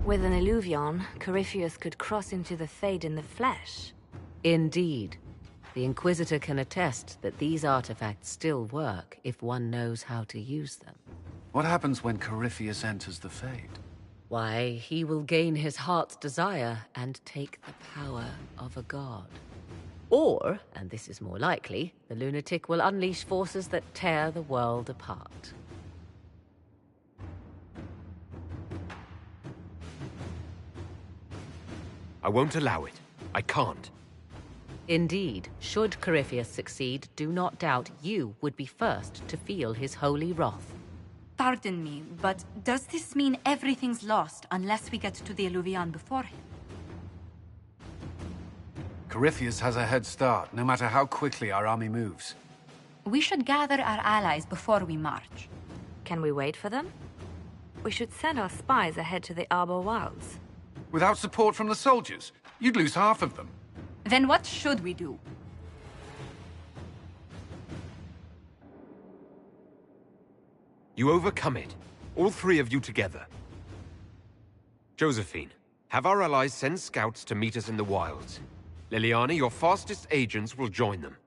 With an illuvion, Corypheus could cross into the Fade in the flesh. Indeed. The Inquisitor can attest that these artifacts still work if one knows how to use them. What happens when Corypheus enters the Fade? Why, he will gain his heart's desire and take the power of a god. Or, and this is more likely, the lunatic will unleash forces that tear the world apart. I won't allow it. I can't. Indeed, should Corypheus succeed, do not doubt you would be first to feel his holy wrath. Pardon me, but does this mean everything's lost unless we get to the Illuvion before him? Corypheus has a head start, no matter how quickly our army moves. We should gather our allies before we march. Can we wait for them? We should send our spies ahead to the Arbor Wilds. Without support from the soldiers, you'd lose half of them. Then what should we do? You overcome it. All three of you together. Josephine, have our allies send scouts to meet us in the wilds. Liliana, your fastest agents will join them.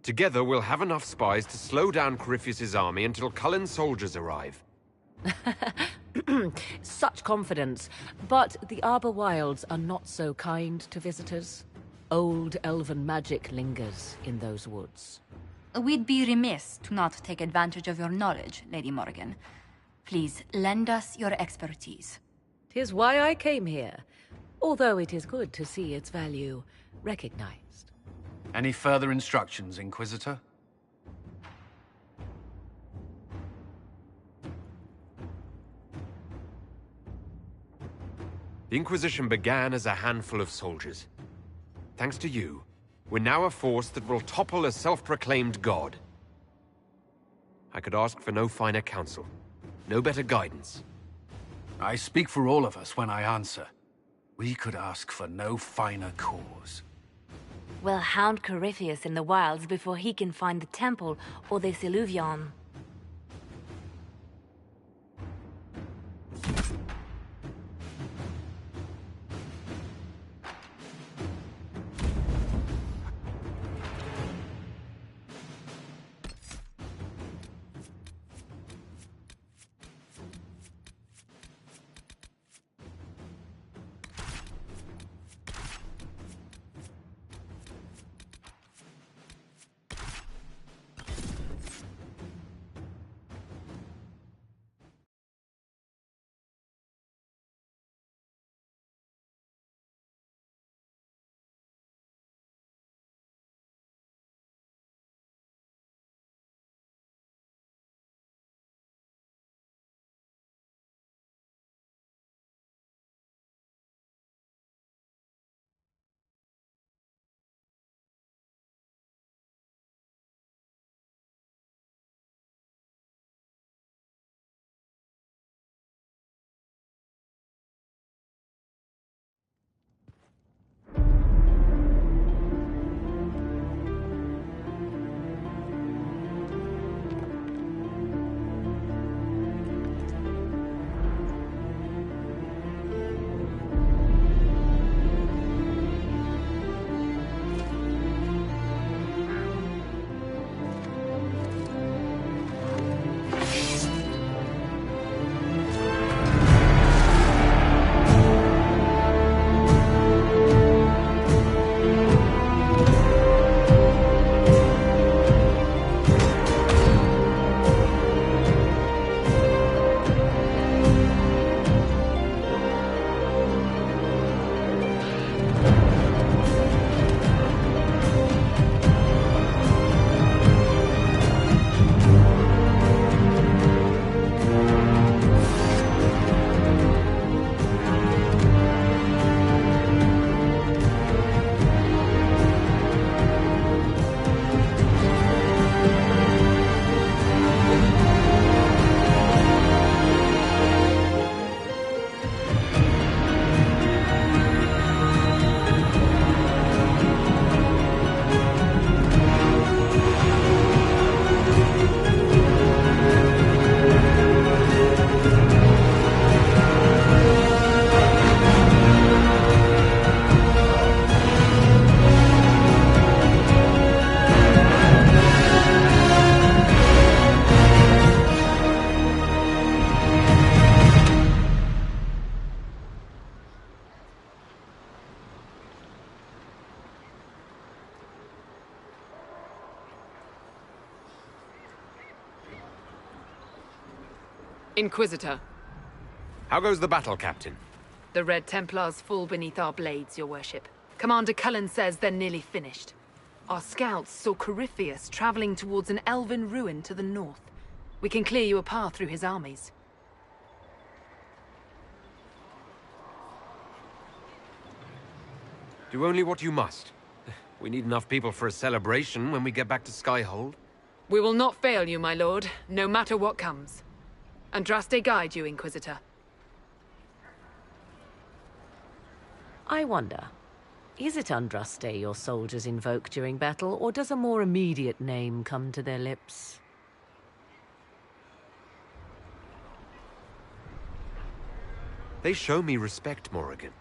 Together, we'll have enough spies to slow down Corypheus' army until Cullen's soldiers arrive. Such confidence. But the Arbor Wilds are not so kind to visitors. Old elven magic lingers in those woods. We'd be remiss to not take advantage of your knowledge, Lady Morgan. Please, lend us your expertise. 'Tis why I came here, although it is good to see its value recognized. Any further instructions, Inquisitor? The Inquisition began as a handful of soldiers. Thanks to you, we're now a force that will topple a self-proclaimed god. I could ask for no finer counsel, no better guidance. I speak for all of us when I answer. We could ask for no finer cause. We'll hound Corypheus in the wilds before he can find the temple or this illuvion. Inquisitor, How goes the battle, Captain? the Red Templars fall beneath our blades, your worship. Commander Cullen says they're nearly finished. Our scouts saw Corypheus traveling towards an elven ruin to the north. We can clear you a path through his armies. Do only what you must. We need enough people for a celebration when we get back to Skyhold. We will not fail you, my lord, no matter what comes. Andraste guide you, Inquisitor. I wonder, is it Andraste your soldiers invoke during battle, or does a more immediate name come to their lips? They show me respect, Morrigan.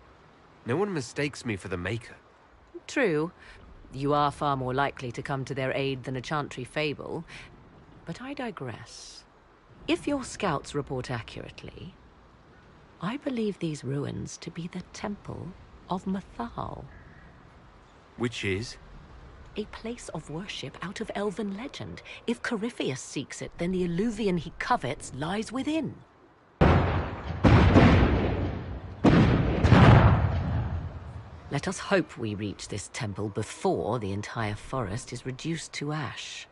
No one mistakes me for the Maker. True. You are far more likely to come to their aid than a Chantry fable. But I digress. If your scouts report accurately, I believe these ruins to be the Temple of Mathal. Which is? A place of worship out of elven legend. If Corypheus seeks it, then the alluvion he covets lies within. Let us hope we reach this temple before the entire forest is reduced to ash.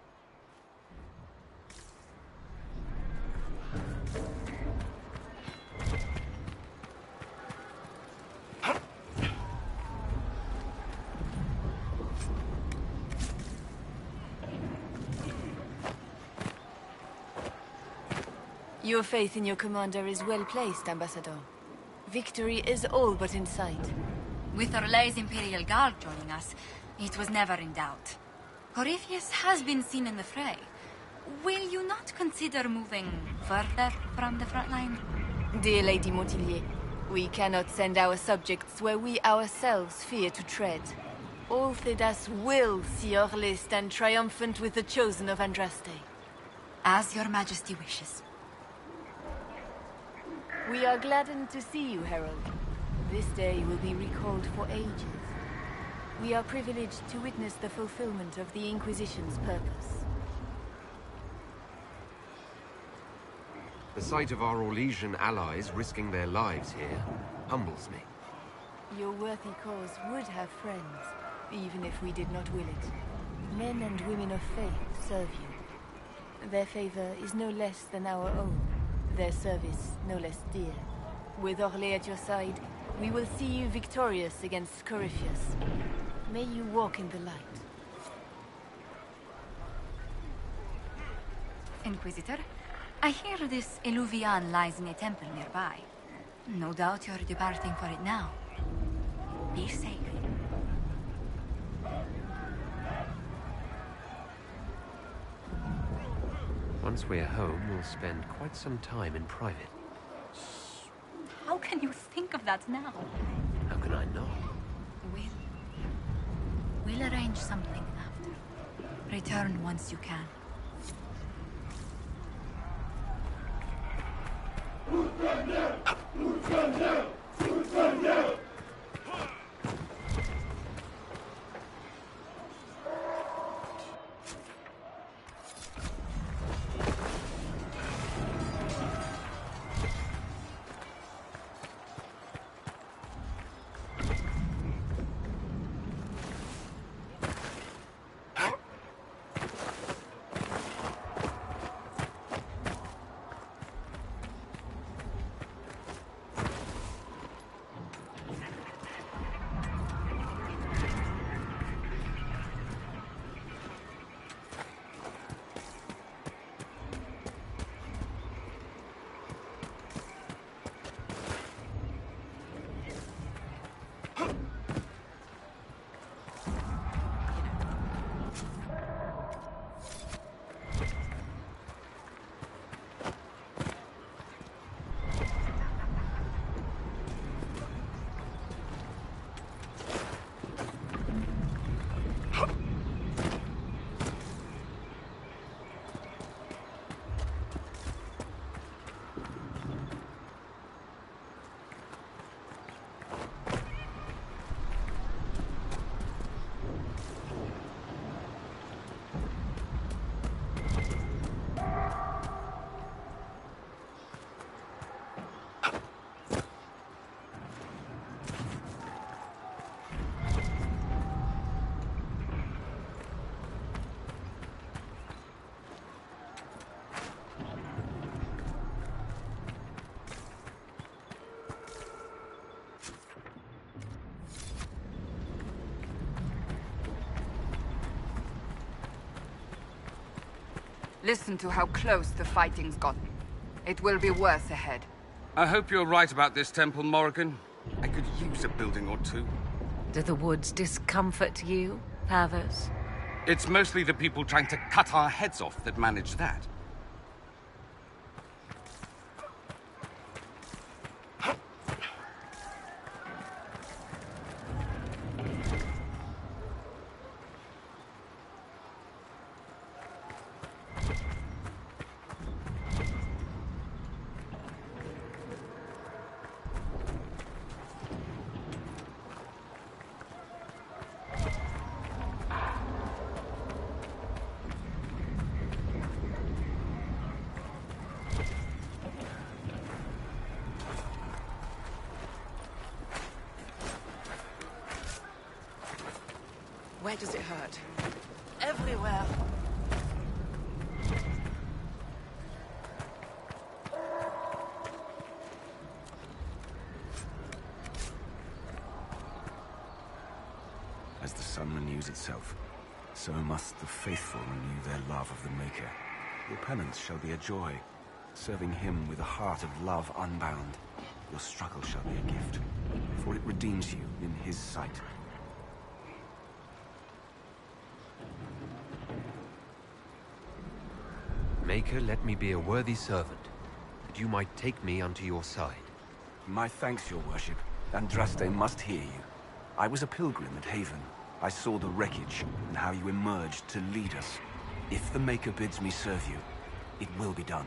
Your faith in your commander is well placed, Ambassador. Victory is all but in sight. With Orlais' Imperial Guard joining us, it was never in doubt. Corypheus has been seen in the fray. Will you not consider moving further from the front line? Dear Lady Montillier, we cannot send our subjects where we ourselves fear to tread. All Thedas will see Orlais stand triumphant with the chosen of Andraste. As your majesty wishes. We are gladdened to see you, Herald. This day will be recalled for ages. We are privileged to witness the fulfillment of the Inquisition's purpose. The sight of our Orlesian allies risking their lives here humbles me. Your worthy cause would have friends, even if we did not will it. Men and women of faith serve you. Their favor is no less than our own, their service no less dear. With Orlais at your side, we will see you victorious against Corypheus. May you walk in the light. Inquisitor, I hear this Eluvian lies in a temple nearby. No doubt you're departing for it now. Be safe. Once we're home, we'll spend quite some time in private. How can you think of that now? How can I not? We'll arrange something after. Return once you can. Listen to how close the fighting's gotten. It will be worse ahead. I hope you're right about this temple, Morrigan. I could use a building or two. Do the woods discomfort you, Pavos? It's mostly the people trying to cut our heads off that manage that. Where does it hurt? Everywhere. As the sun renews itself, so must the faithful renew their love of the Maker. Your penance shall be a joy, serving him with a heart of love unbound. Your struggle shall be a gift, for it redeems you in his sight. Maker, let me be a worthy servant, that you might take me unto your side. My thanks, your worship. Andraste must hear you. I was a pilgrim at Haven. I saw the wreckage, and how you emerged to lead us. If the Maker bids me serve you, it will be done.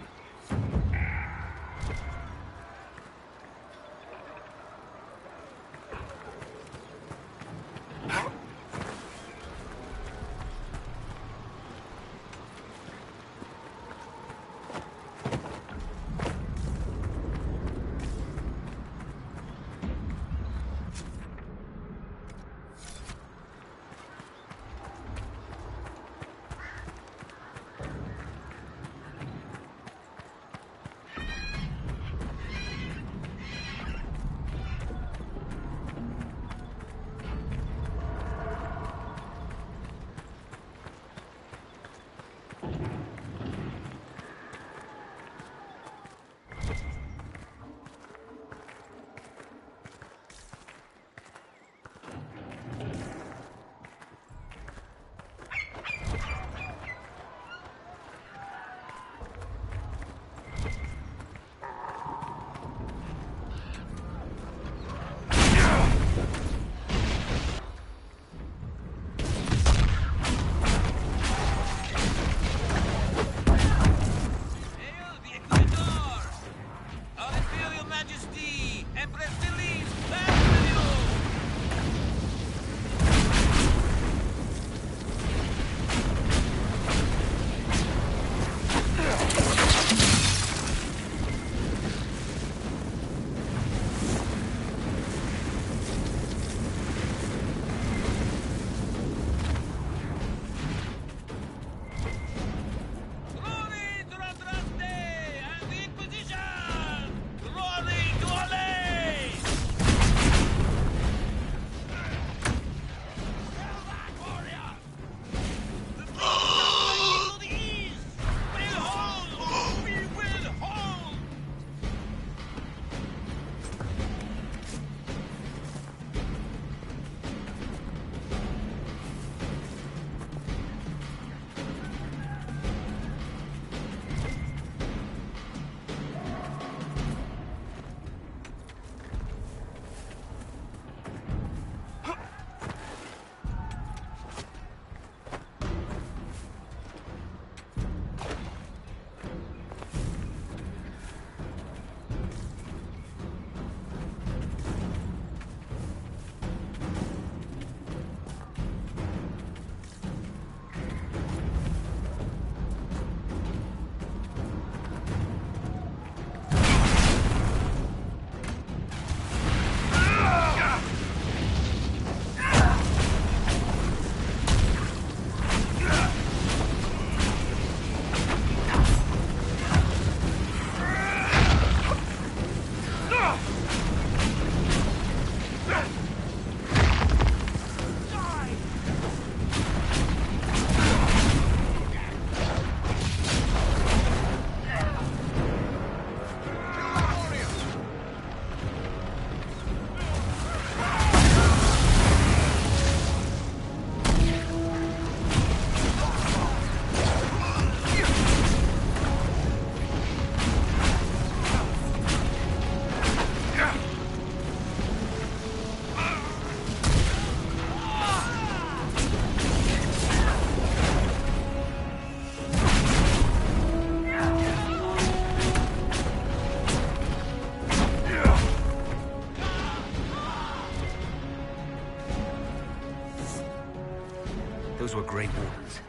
were Grey Wardens.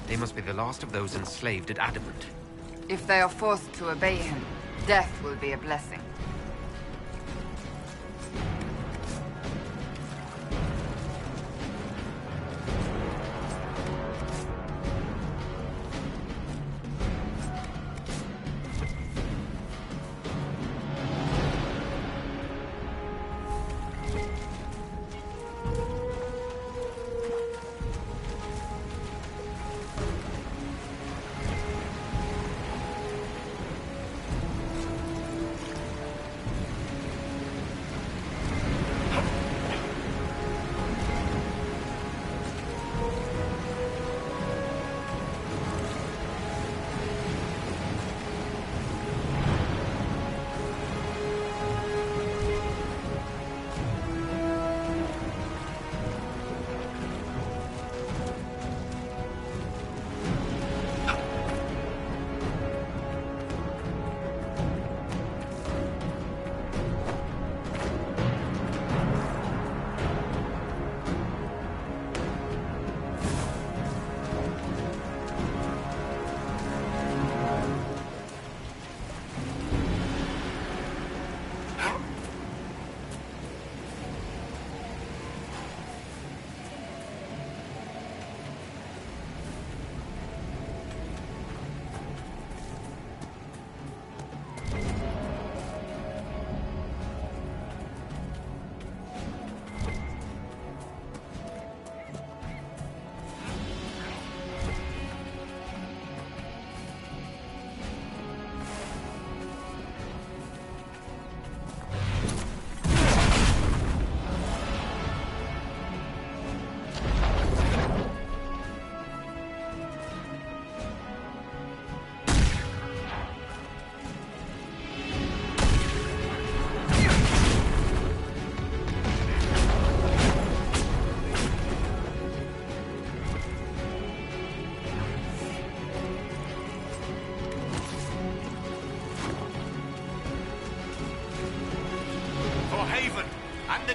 They must be the last of those enslaved at Adamant. If they are forced to obey him, death will be a blessing.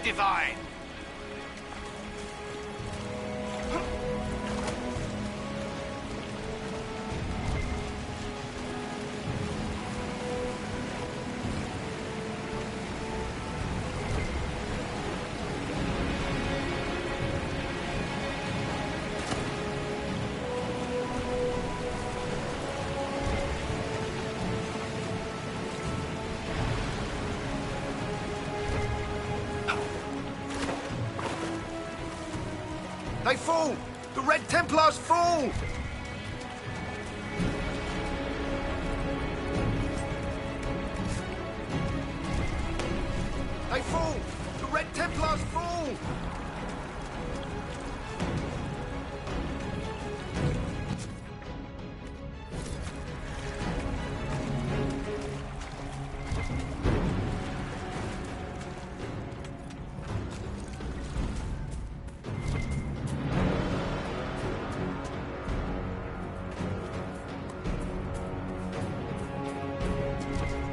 Divine. They fall! The Red Templars fall! They fall! The Red Templars fall!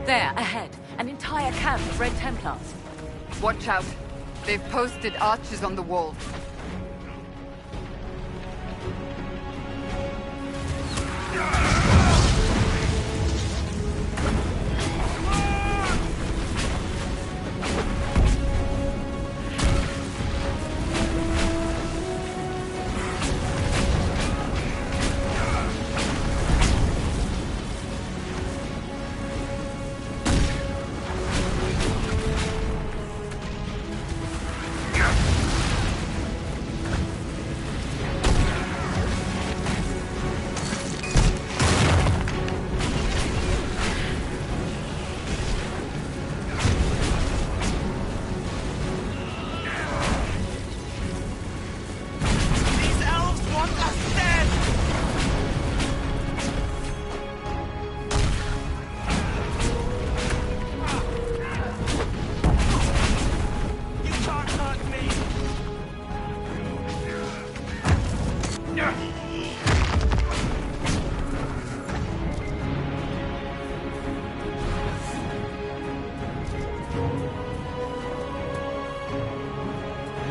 There, ahead. An entire camp of Red Templars. Watch out. They've posted archers on the wall.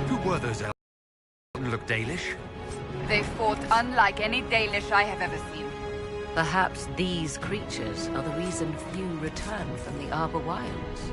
Who were those elves? Look Dalish? They fought unlike any Dalish I have ever seen. Perhaps these creatures are the reason few return from the Arbor Wilds.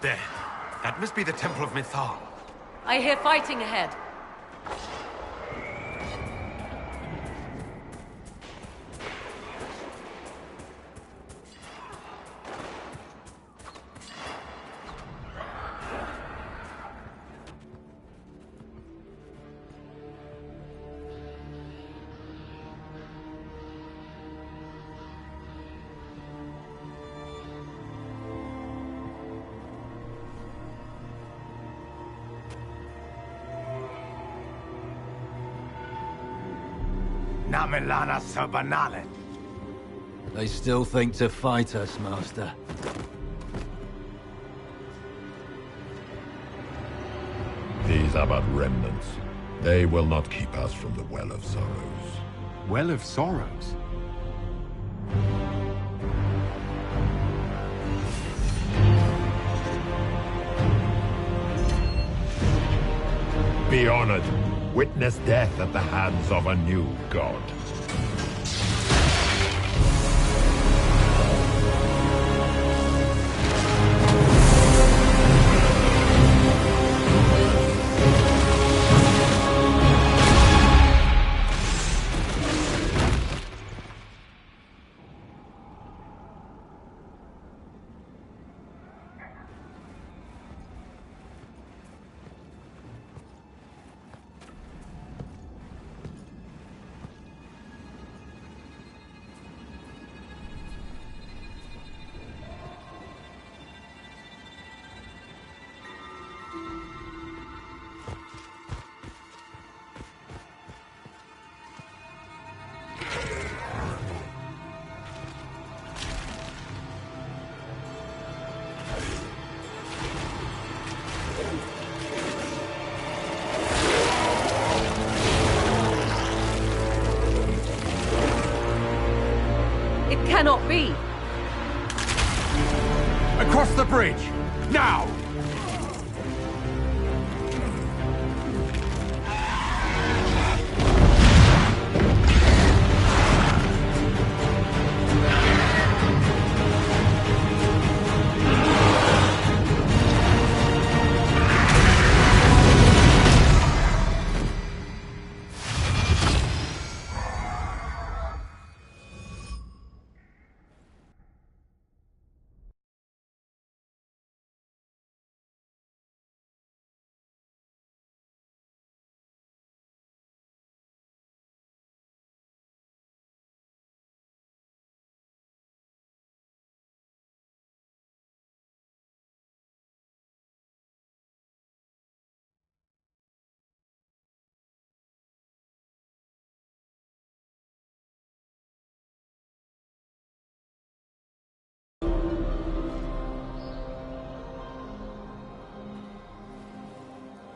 There. That must be the Temple of Mithal. I hear fighting ahead. Namelana Sabanale. They still think to fight us, Master. These are but remnants. They will not keep us from the Well of Sorrows. Well of Sorrows? Be honored. Witness death at the hands of a new god. Cannot be! Across the bridge! Now!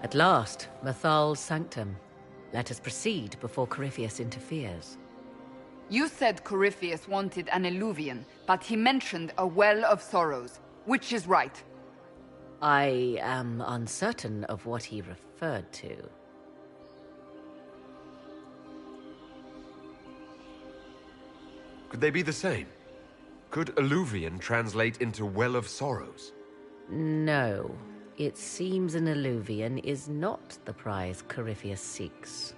At last, Mithal's sanctum. Let us proceed before Corypheus interferes. You said Corypheus wanted an eluvian, but he mentioned a Well of Sorrows. Which is right? I am uncertain of what he referred to. Could they be the same? Could eluvian translate into Well of Sorrows? No. It seems an eluvian is not the prize Corypheus seeks.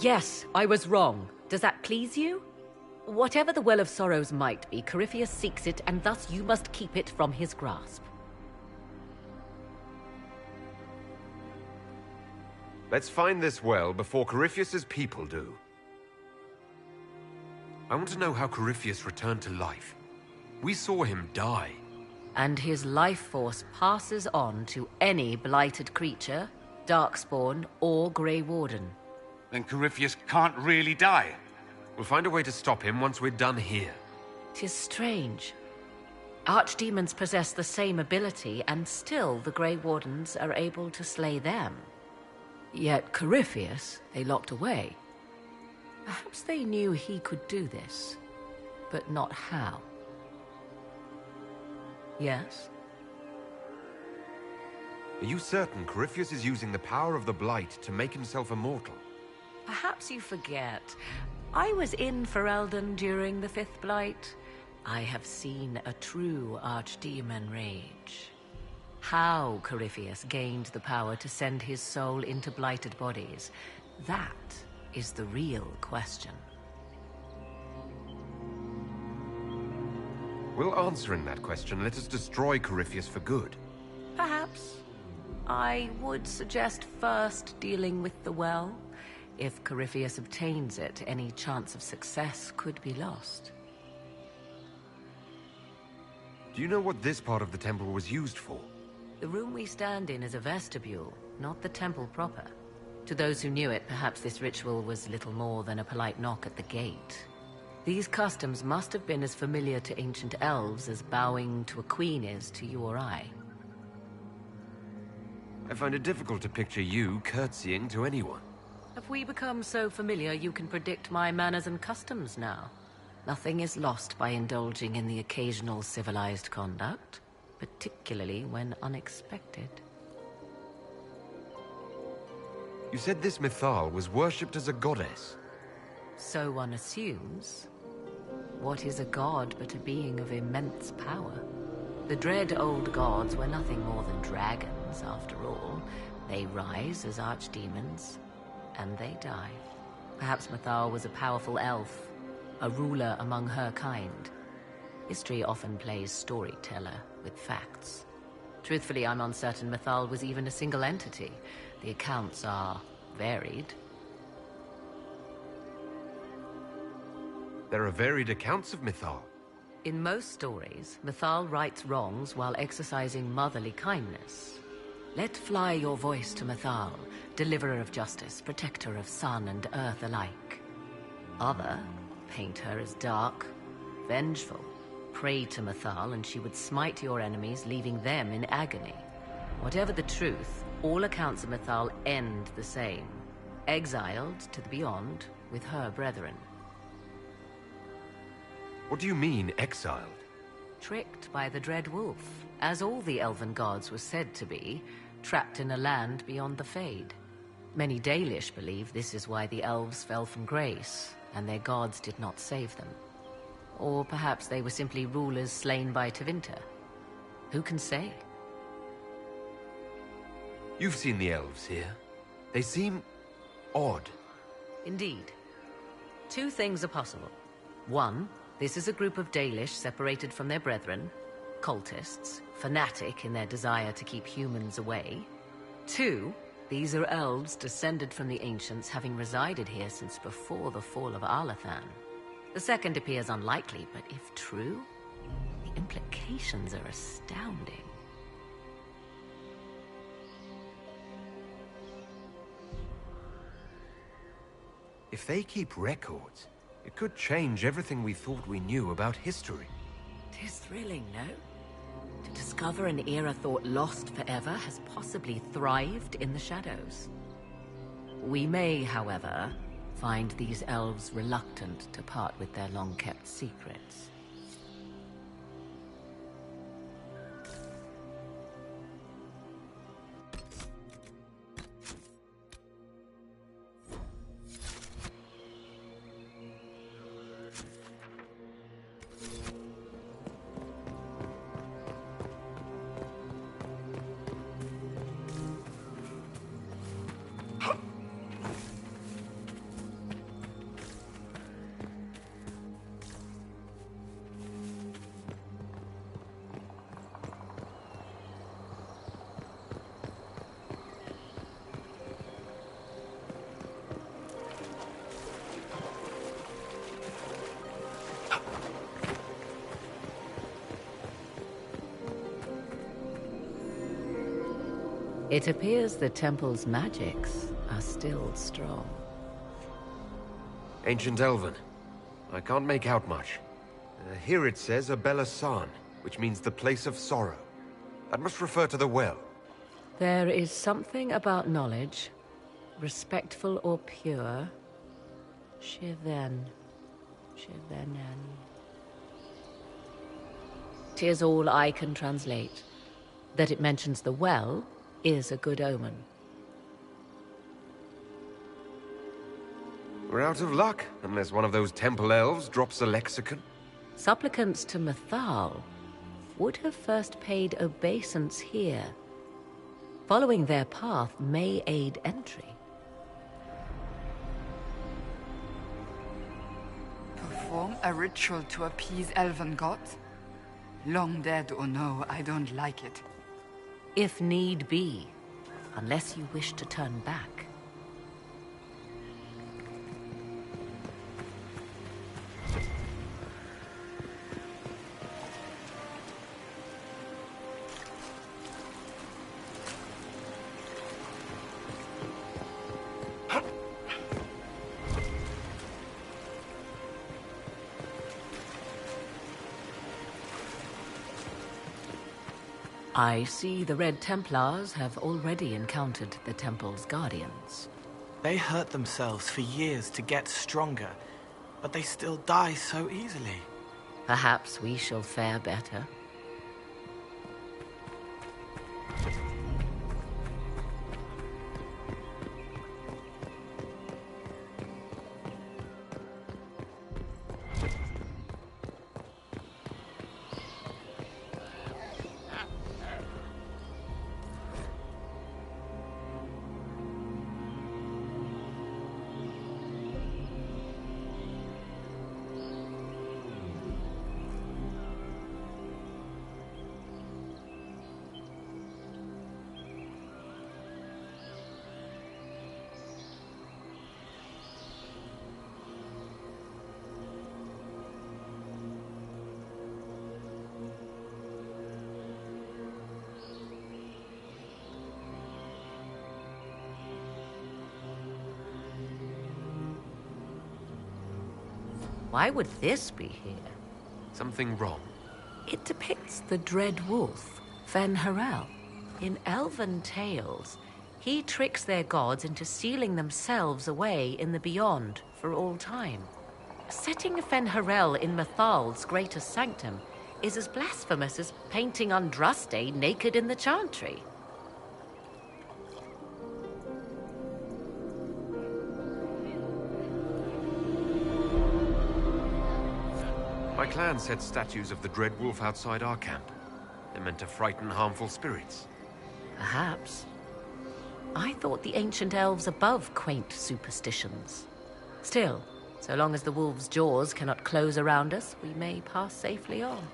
Yes, I was wrong. Does that please you? Whatever the Well of Sorrows might be, Corypheus seeks it, and thus you must keep it from his grasp. Let's find this well before Corypheus's people do. I want to know how Corypheus returned to life. We saw him die. And his life force passes on to any blighted creature, Darkspawn, or Grey Warden. Then Corypheus can't really die. We'll find a way to stop him once we're done here. 'Tis strange. Archdemons possess the same ability, and still the Grey Wardens are able to slay them. Yet Corypheus they locked away. Perhaps they knew he could do this, but not how. Yes? Are you certain Corypheus is using the power of the Blight to make himself immortal? Perhaps you forget. I was in Ferelden during the Fifth Blight. I have seen a true archdemon rage. How Corypheus gained the power to send his soul into blighted bodies, that is the real question. Will answering that question let us destroy Corypheus for good? Perhaps. I would suggest first dealing with the well. If Corypheus obtains it, any chance of success could be lost. Do you know what this part of the temple was used for? The room we stand in is a vestibule, not the temple proper. To those who knew it, perhaps this ritual was little more than a polite knock at the gate. These customs must have been as familiar to ancient elves as bowing to a queen is to you or I. I find it difficult to picture you curtsying to anyone. Have we become so familiar you can predict my manners and customs now? Nothing is lost by indulging in the occasional civilized conduct, particularly when unexpected. You said this Mythal was worshipped as a goddess. So one assumes. What is a god but a being of immense power? The dread old gods were nothing more than dragons, after all. They rise as archdemons, and they die. Perhaps Mythal was a powerful elf, a ruler among her kind. History often plays storyteller with facts. Truthfully, I'm uncertain Mythal was even a single entity. The accounts are varied. There are varied accounts of Mythal. In most stories, Mythal rights wrongs while exercising motherly kindness. Let fly your voice to Mythal, deliverer of justice, protector of sun and earth alike. Other paint her as dark, vengeful. Pray to Mythal and she would smite your enemies, leaving them in agony. Whatever the truth, all accounts of Mythal end the same. Exiled to the beyond with her brethren. What do you mean, exiled? Tricked by the Dread Wolf, as all the elven gods were said to be, trapped in a land beyond the Fade. Many Dalish believe this is why the elves fell from grace, and their gods did not save them. Or perhaps they were simply rulers slain by Tevinter. Who can say? You've seen the elves here. They seem odd. Indeed. Two things are possible. One, this is a group of Dalish separated from their brethren, cultists, fanatic in their desire to keep humans away. Two, these are elves descended from the ancients, having resided here since before the fall of Arlathan. The second appears unlikely, but if true, the implications are astounding. If they keep records, it could change everything we thought we knew about history. It is thrilling, no? To discover an era thought lost forever has possibly thrived in the shadows. We may, however, find these elves reluctant to part with their long-kept secrets. It appears the temple's magics are still strong. Ancient Elven. I can't make out much. Here it says Abella San, which means the place of sorrow. That must refer to the well. There is something about knowledge, respectful or pure. Shiven. Shivenen. 'Tis all I can translate. That it mentions the well is a good omen. We're out of luck, unless one of those temple elves drops a lexicon. Supplicants to Mythal would have first paid obeisance here. Following their path may aid entry. Perform a ritual to appease elven gods? Long dead or no, I don't like it. If need be, unless you wish to turn back. I see the Red Templars have already encountered the Temple's guardians. They hurt themselves for years to get stronger, but they still die so easily. Perhaps we shall fare better. Why would this be here? Something wrong? It depicts the Dread Wolf, Fen-Harel. In elven tales, he tricks their gods into sealing themselves away in the beyond for all time. Setting Fen-Harel in Mythal's greatest sanctum is as blasphemous as painting Andraste naked in the chantry. My clan set statues of the Dread Wolf outside our camp. They're meant to frighten harmful spirits. Perhaps. I thought the ancient elves above quaint superstitions. Still, so long as the wolf's jaws cannot close around us, we may pass safely on.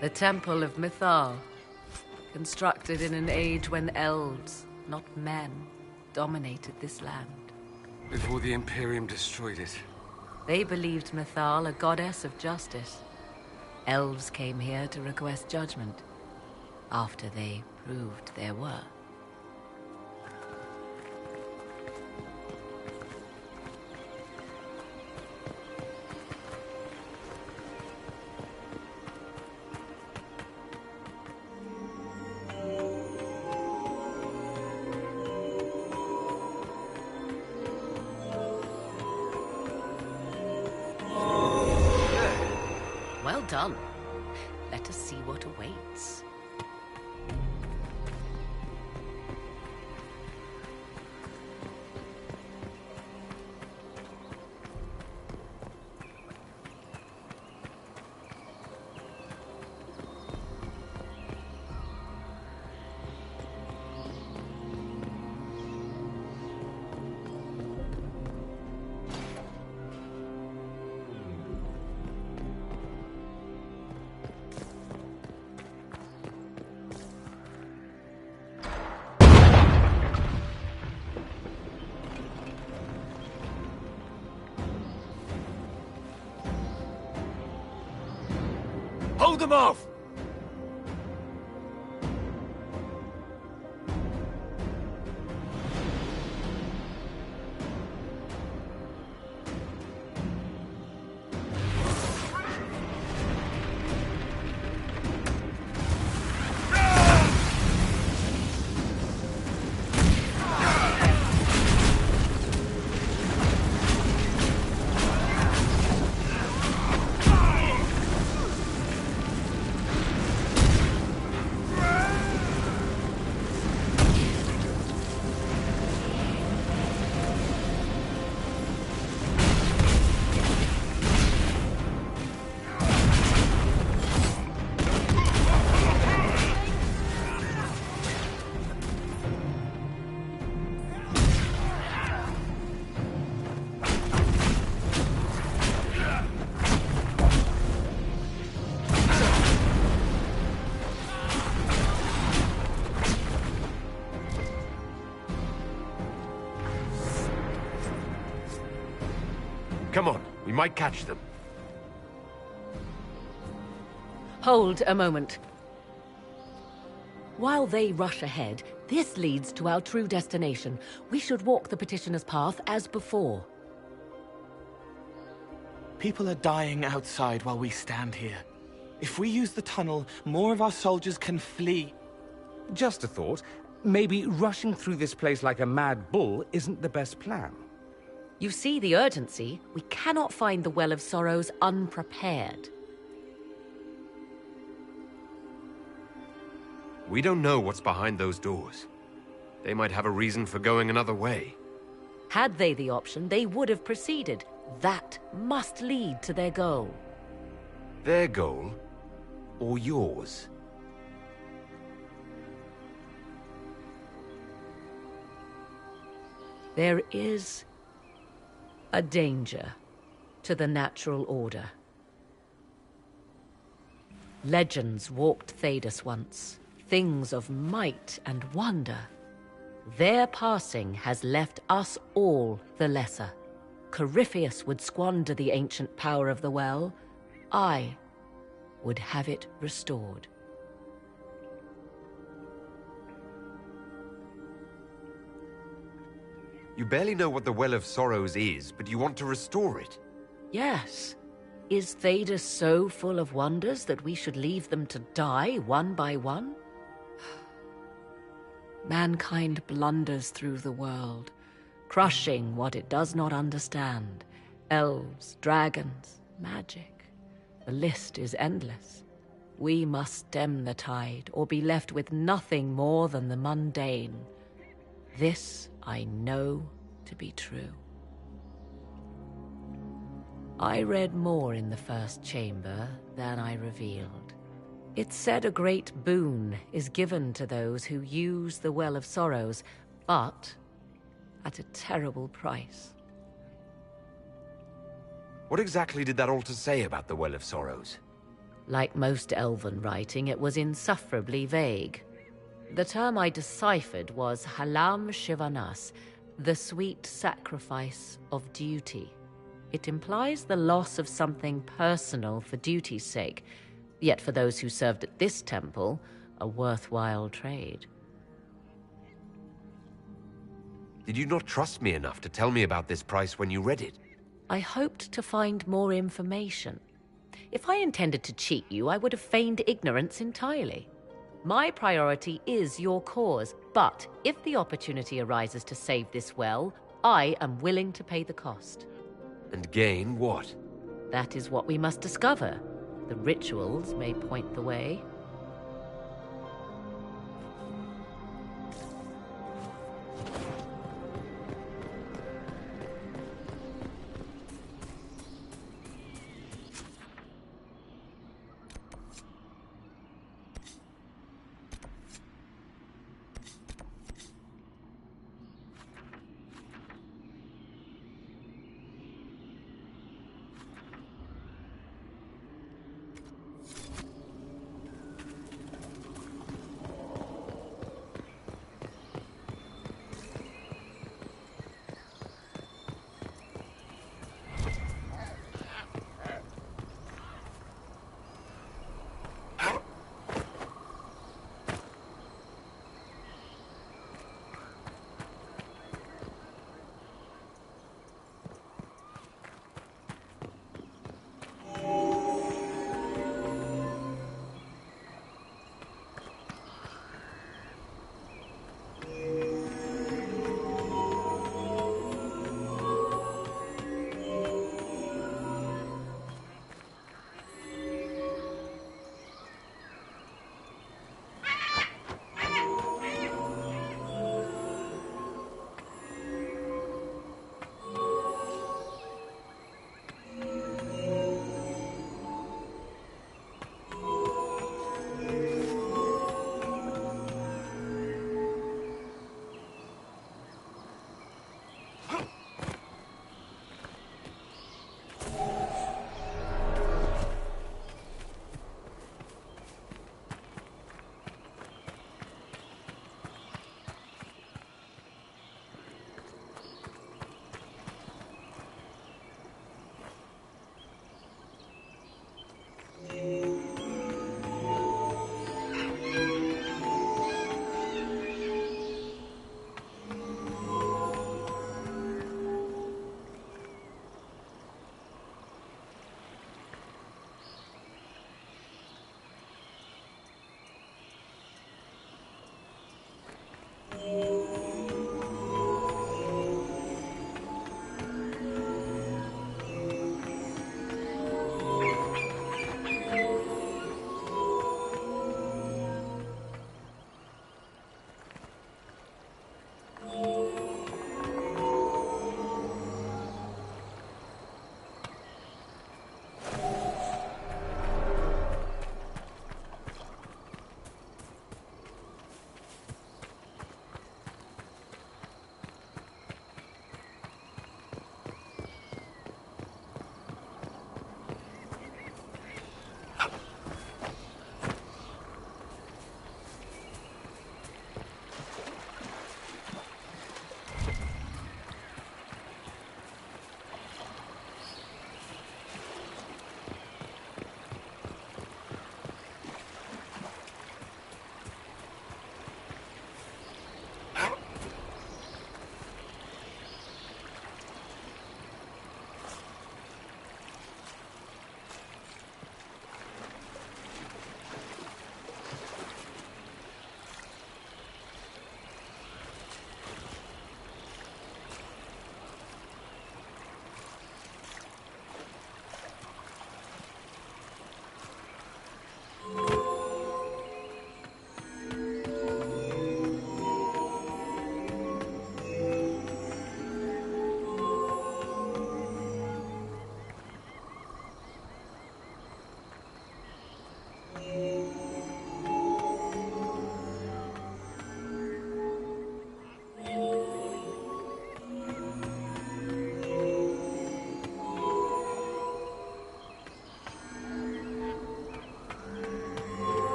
The Temple of Mythal, constructed in an age when elves, not men, dominated this land. Before the Imperium destroyed it. They believed Mythal a goddess of justice. Elves came here to request judgment, after they proved their worth. Well done. Let us see what awaits. Hold them off! might catch them. Hold a moment. While they rush ahead, this leads to our true destination. We should walk the petitioner's path as before. People are dying outside while we stand here. If we use the tunnel, more of our soldiers can flee. Just a thought. Maybe rushing through this place like a mad bull isn't the best plan. You see the urgency? We cannot find the Well of Sorrows unprepared. We don't know what's behind those doors. They might have a reason for going another way. Had they the option, they would have proceeded. That must lead to their goal. Their goal? Or yours? There is a danger to the natural order. Legends walked Thedas once, things of might and wonder. Their passing has left us all the lesser. Corypheus would squander the ancient power of the well. I would have it restored. You barely know what the Well of Sorrows is, but you want to restore it. Yes. Is Thedas so full of wonders that we should leave them to die one by one? Mankind blunders through the world, crushing what it does not understand. Elves, dragons, magic. The list is endless. We must stem the tide, or be left with nothing more than the mundane. This I know to be true. I read more in the first chamber than I revealed. It said a great boon is given to those who use the Well of Sorrows, but at a terrible price. What exactly did that altar say about the Well of Sorrows? Like most elven writing, it was insufferably vague. The term I deciphered was Halam Shivanas, the sweet sacrifice of duty. It implies the loss of something personal for duty's sake, yet for those who served at this temple, a worthwhile trade. Did you not trust me enough to tell me about this price when you read it? I hoped to find more information. If I intended to cheat you, I would have feigned ignorance entirely. My priority is your cause, but if the opportunity arises to save this well, I am willing to pay the cost. And gain what? That is what we must discover. The rituals may point the way.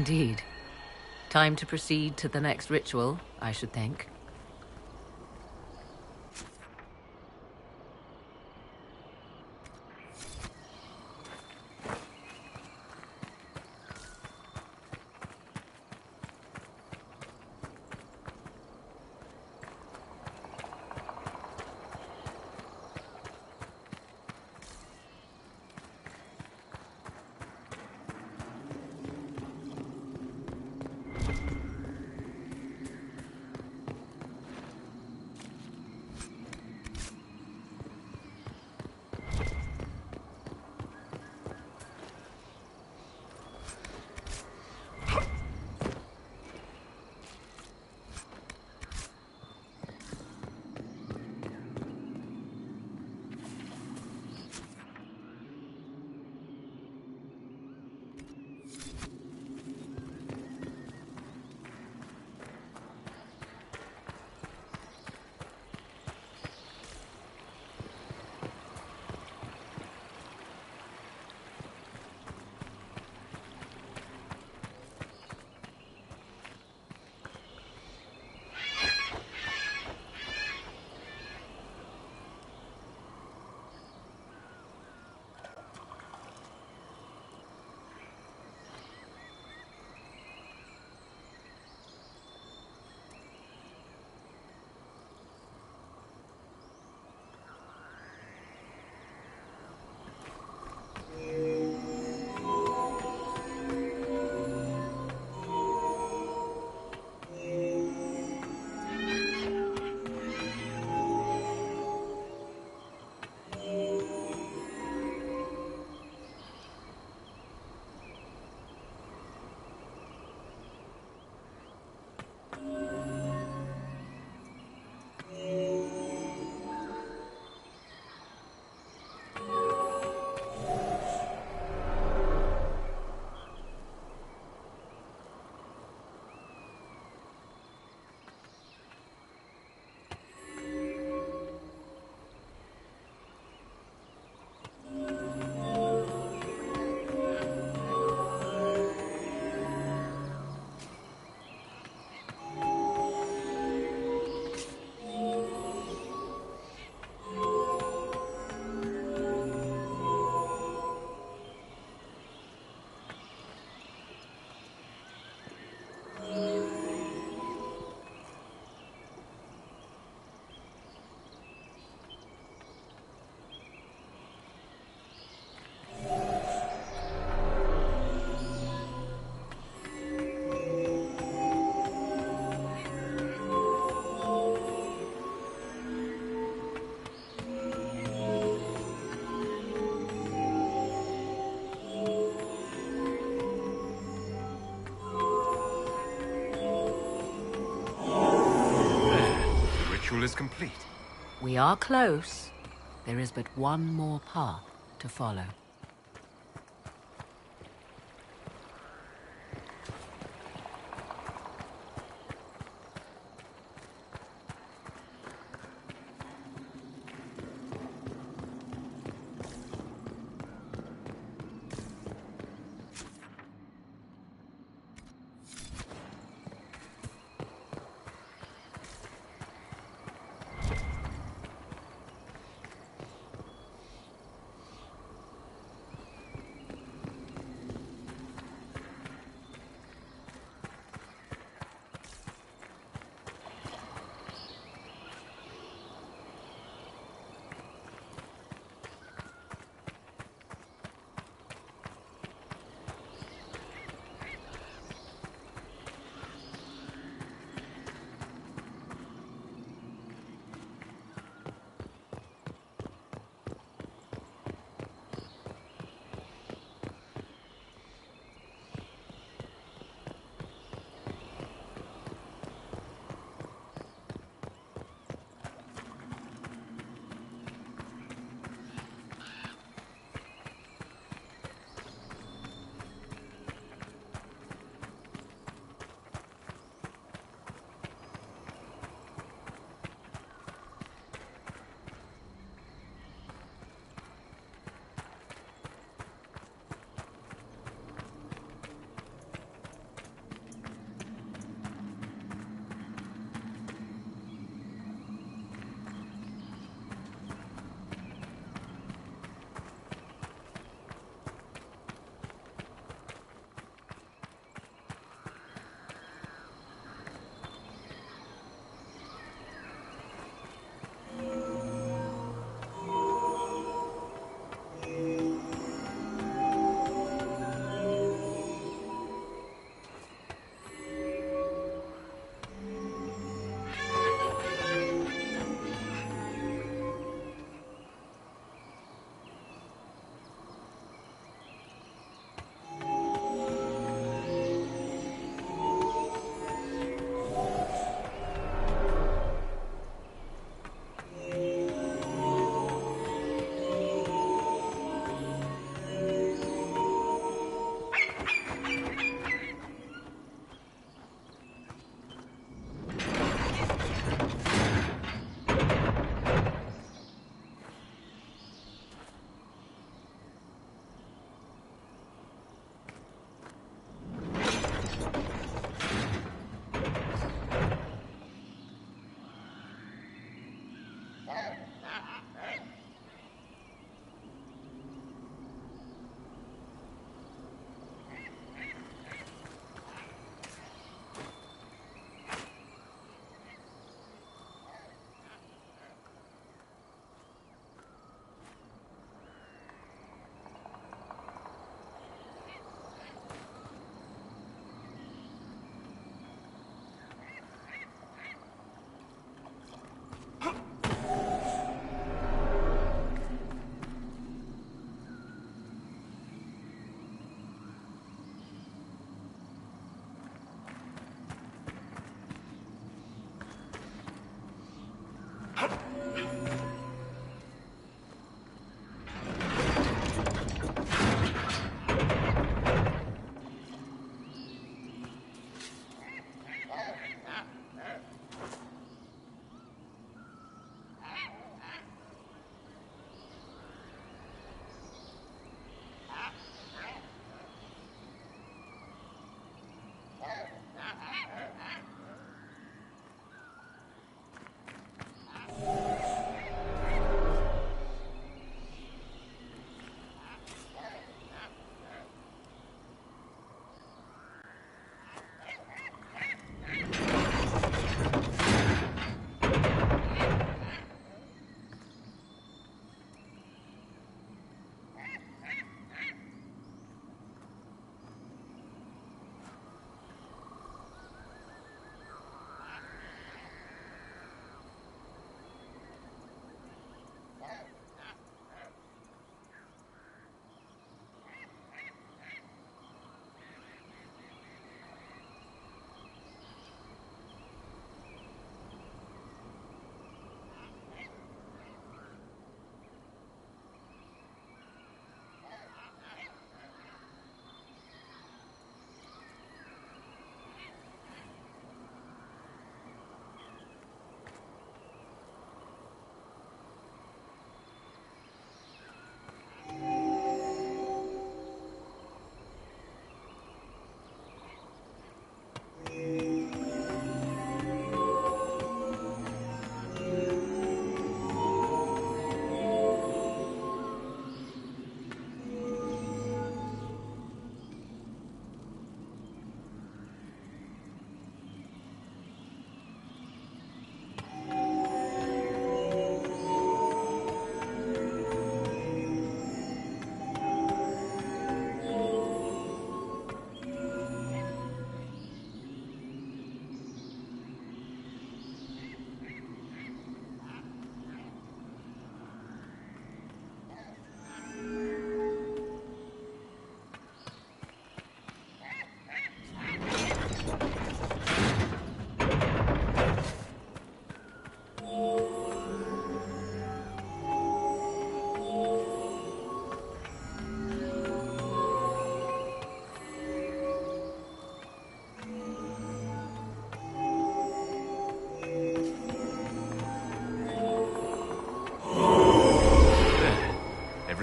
indeed. Time to proceed to the next ritual, I should think. Is complete. We are close. There is but one more path to follow.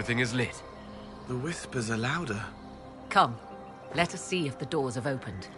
Everything is lit. The whispers are louder. Come, let us see if the doors have opened.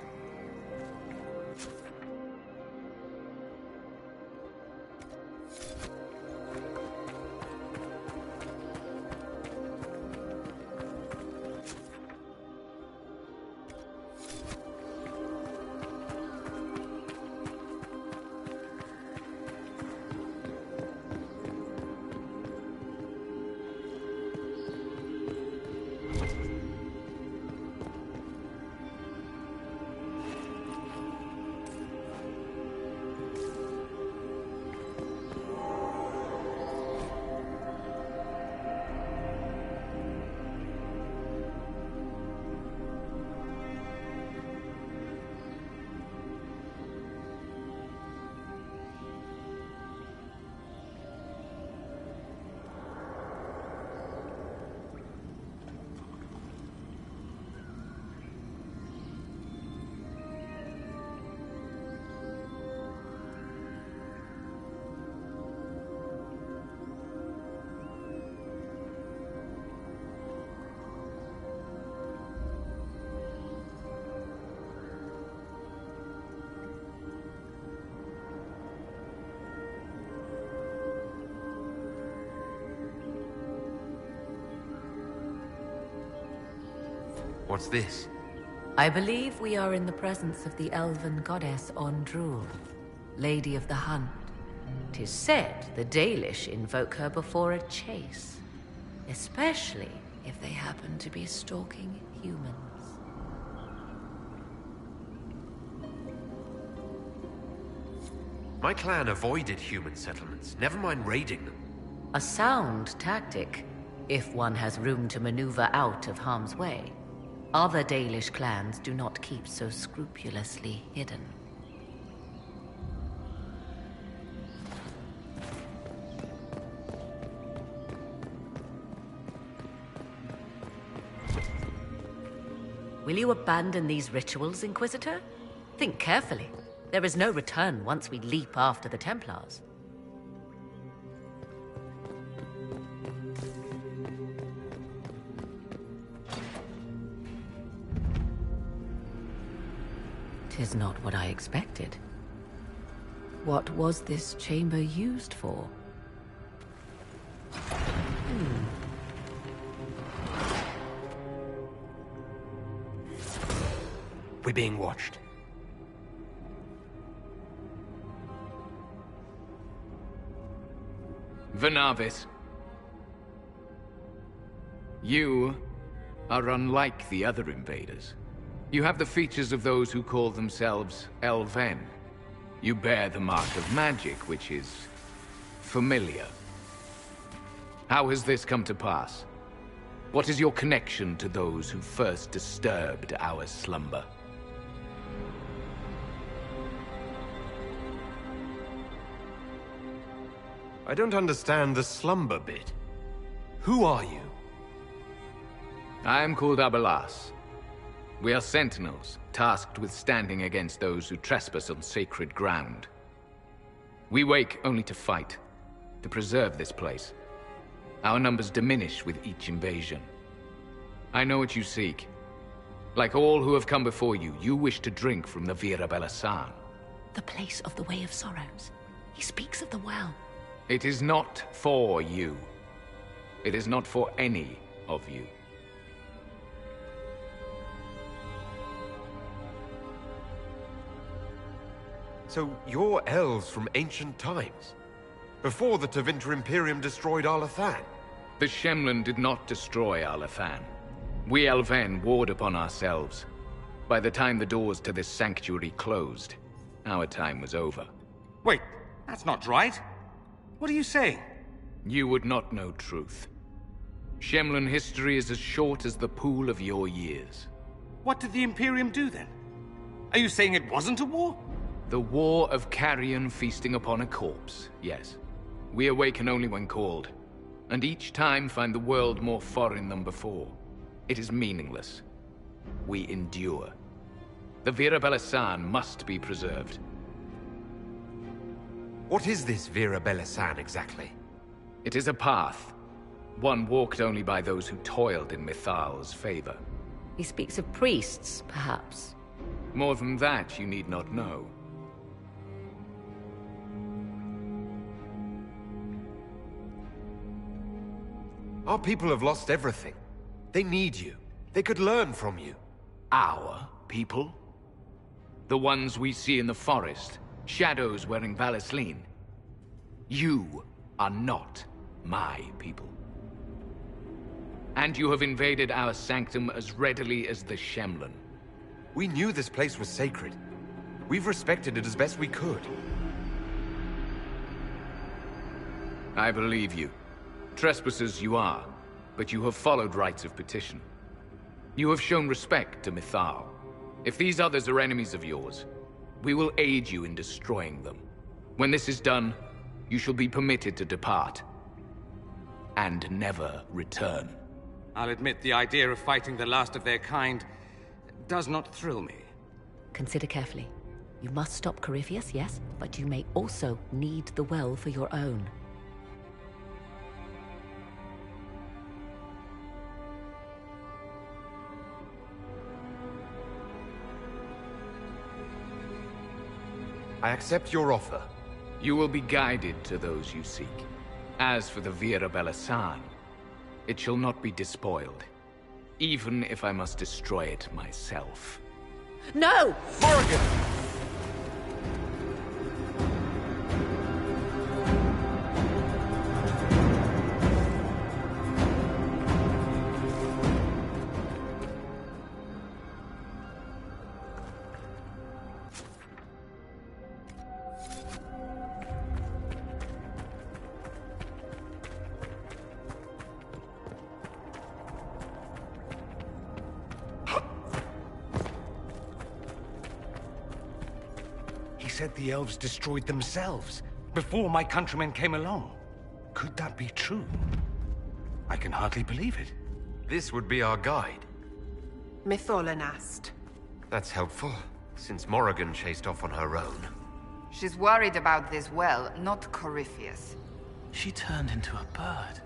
What's this? I believe we are in the presence of the elven goddess Ondrul, Lady of the Hunt. 'Tis said the Dalish invoke her before a chase, especially if they happen to be stalking humans. My clan avoided human settlements, never mind raiding them. A sound tactic, if one has room to maneuver out of harm's way. Other Dalish clans do not keep so scrupulously hidden. Will you abandon these rituals, Inquisitor? Think carefully. There is no return once we leap after the Templars. Tis not what I expected. What was this chamber used for? We're being watched. Venavis. You are unlike the other invaders. You have the features of those who call themselves Elven. You bear the mark of magic, which is familiar. How has this come to pass? What is your connection to those who first disturbed our slumber? I don't understand the slumber bit. Who are you? I am called Abelas. We are sentinels, tasked with standing against those who trespass on sacred ground. We wake only to fight, to preserve this place. Our numbers diminish with each invasion. I know what you seek. Like all who have come before you, you wish to drink from the Vira Belasan. The place of the Way of Sorrows. He speaks of the well. It is not for you. It is not for any of you. So you're elves from ancient times? Before the Tevinter Imperium destroyed Arlathan? The Shemlen did not destroy Arlathan. We Elven warred upon ourselves. By the time the doors to this sanctuary closed, our time was over. Wait, that's not right. What are you saying? You would not know truth. Shemlen history is as short as the pool of your years. What did the Imperium do then? Are you saying it wasn't a war? The war of carrion feasting upon a corpse, yes. We awaken only when called, and each time find the world more foreign than before. It is meaningless. We endure. The Vira Belasan must be preserved. What is this Vira Belasan exactly? It is a path. One walked only by those who toiled in Mithal's favor. He speaks of priests, perhaps. More than that, you need not know. Our people have lost everything. They need you. They could learn from you. Our people? The ones we see in the forest, shadows wearing Valisleen. You are not my people. And you have invaded our sanctum as readily as the Shemlen. We knew this place was sacred. We've respected it as best we could. I believe you. Trespassers you are, but you have followed rites of petition. You have shown respect to Mithal. If these others are enemies of yours, we will aid you in destroying them. When this is done, you shall be permitted to depart. And never return. I'll admit the idea of fighting the last of their kind does not thrill me. Consider carefully. You must stop Corypheus, yes, but you may also need the well for your own. I accept your offer. You will be guided to those you seek. As for the Vira Belasan, it shall not be despoiled. even if I must destroy it myself. No! Morrigan! He said the elves destroyed themselves before my countrymen came along. Could that be true? I can hardly believe it. This would be our guide. Mytholanast. That's helpful, since Morrigan chased off on her own. She's worried about this well, not Corypheus. She turned into a bird.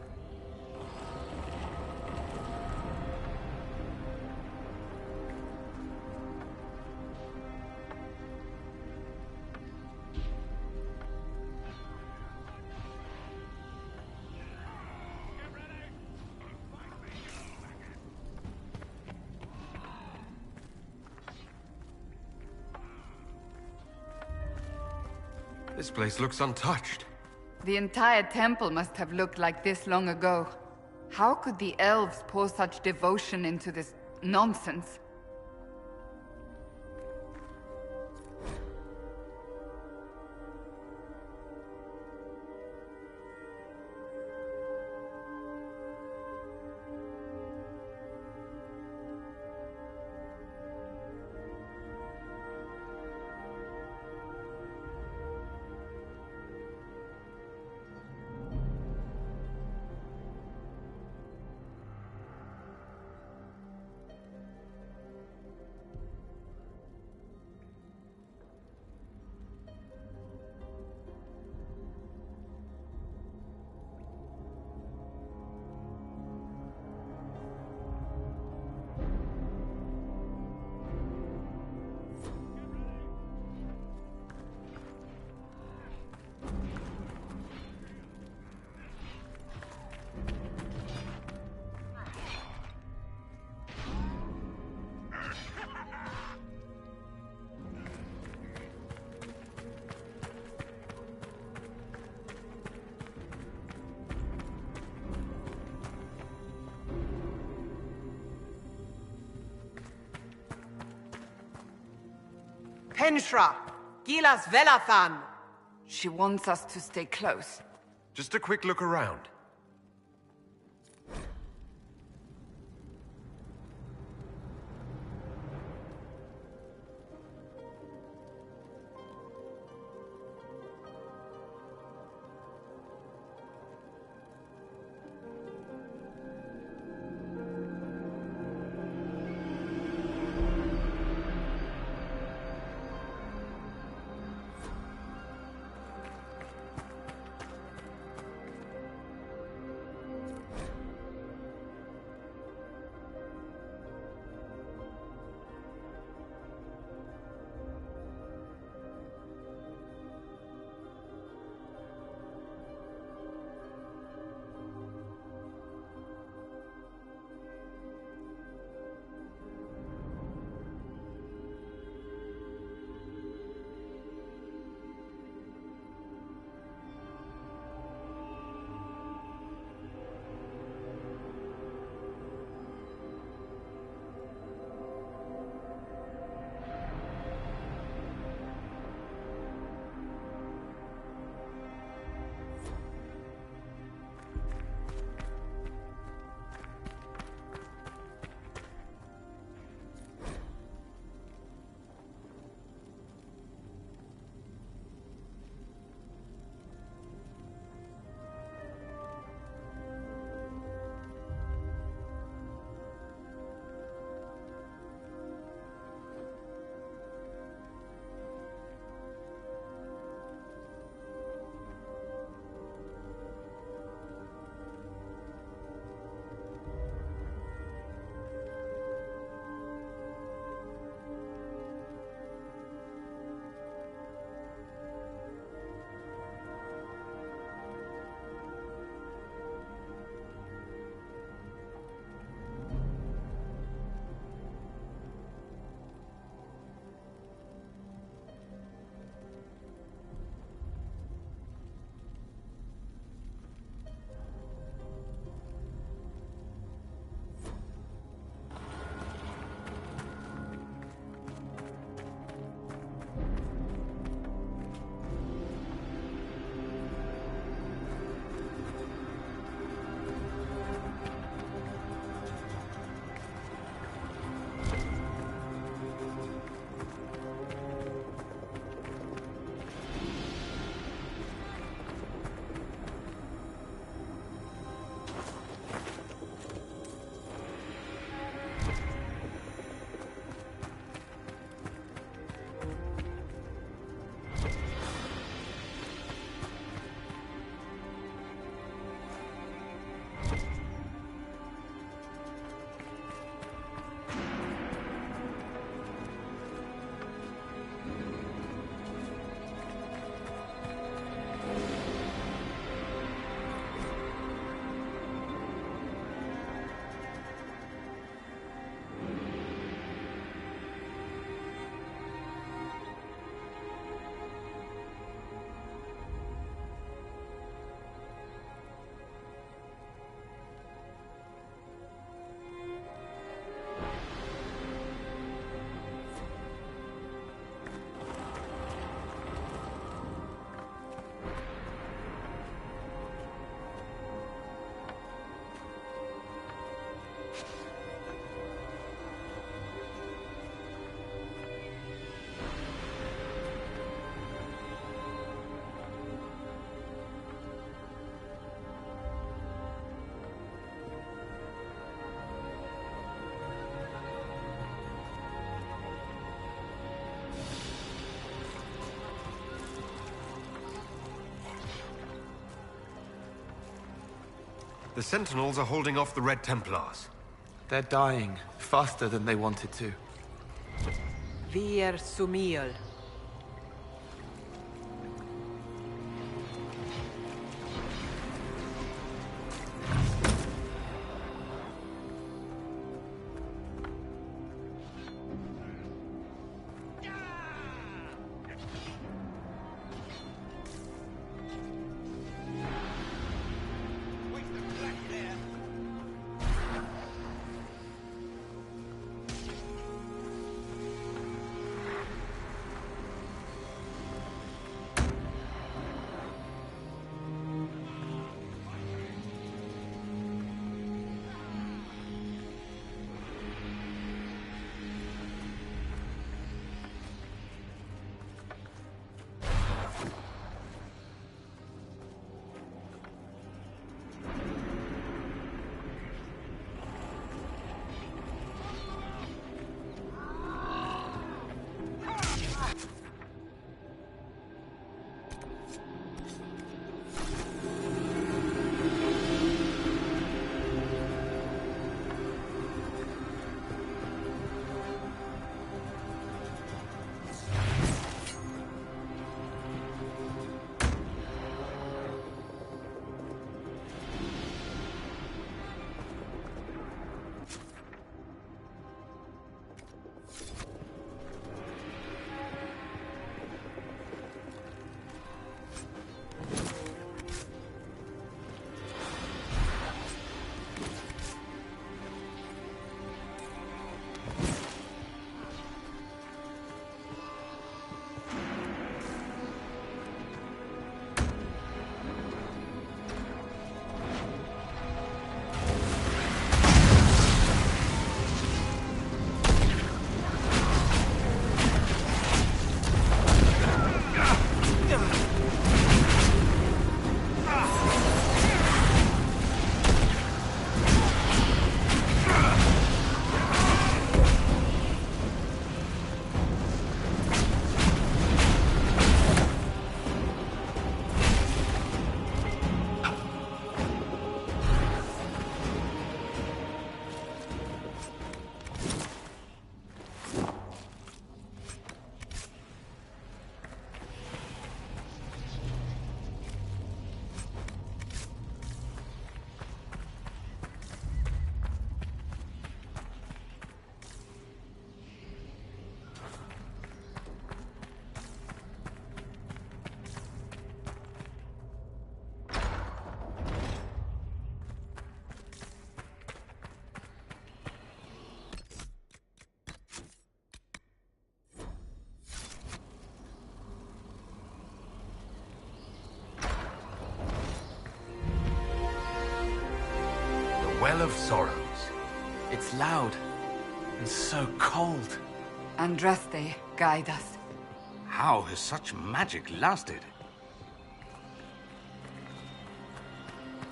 This place looks untouched. The entire temple must have looked like this long ago. How could the elves pour such devotion into this nonsense? Penshra! Gilas Velathan! She wants us to stay close. Just a quick look around. The Sentinels are holding off the Red Templars. They're dying faster than they wanted to. Vir Sumiel. Well of Sorrows. It's loud and so cold. Andraste, guide us. How has such magic lasted?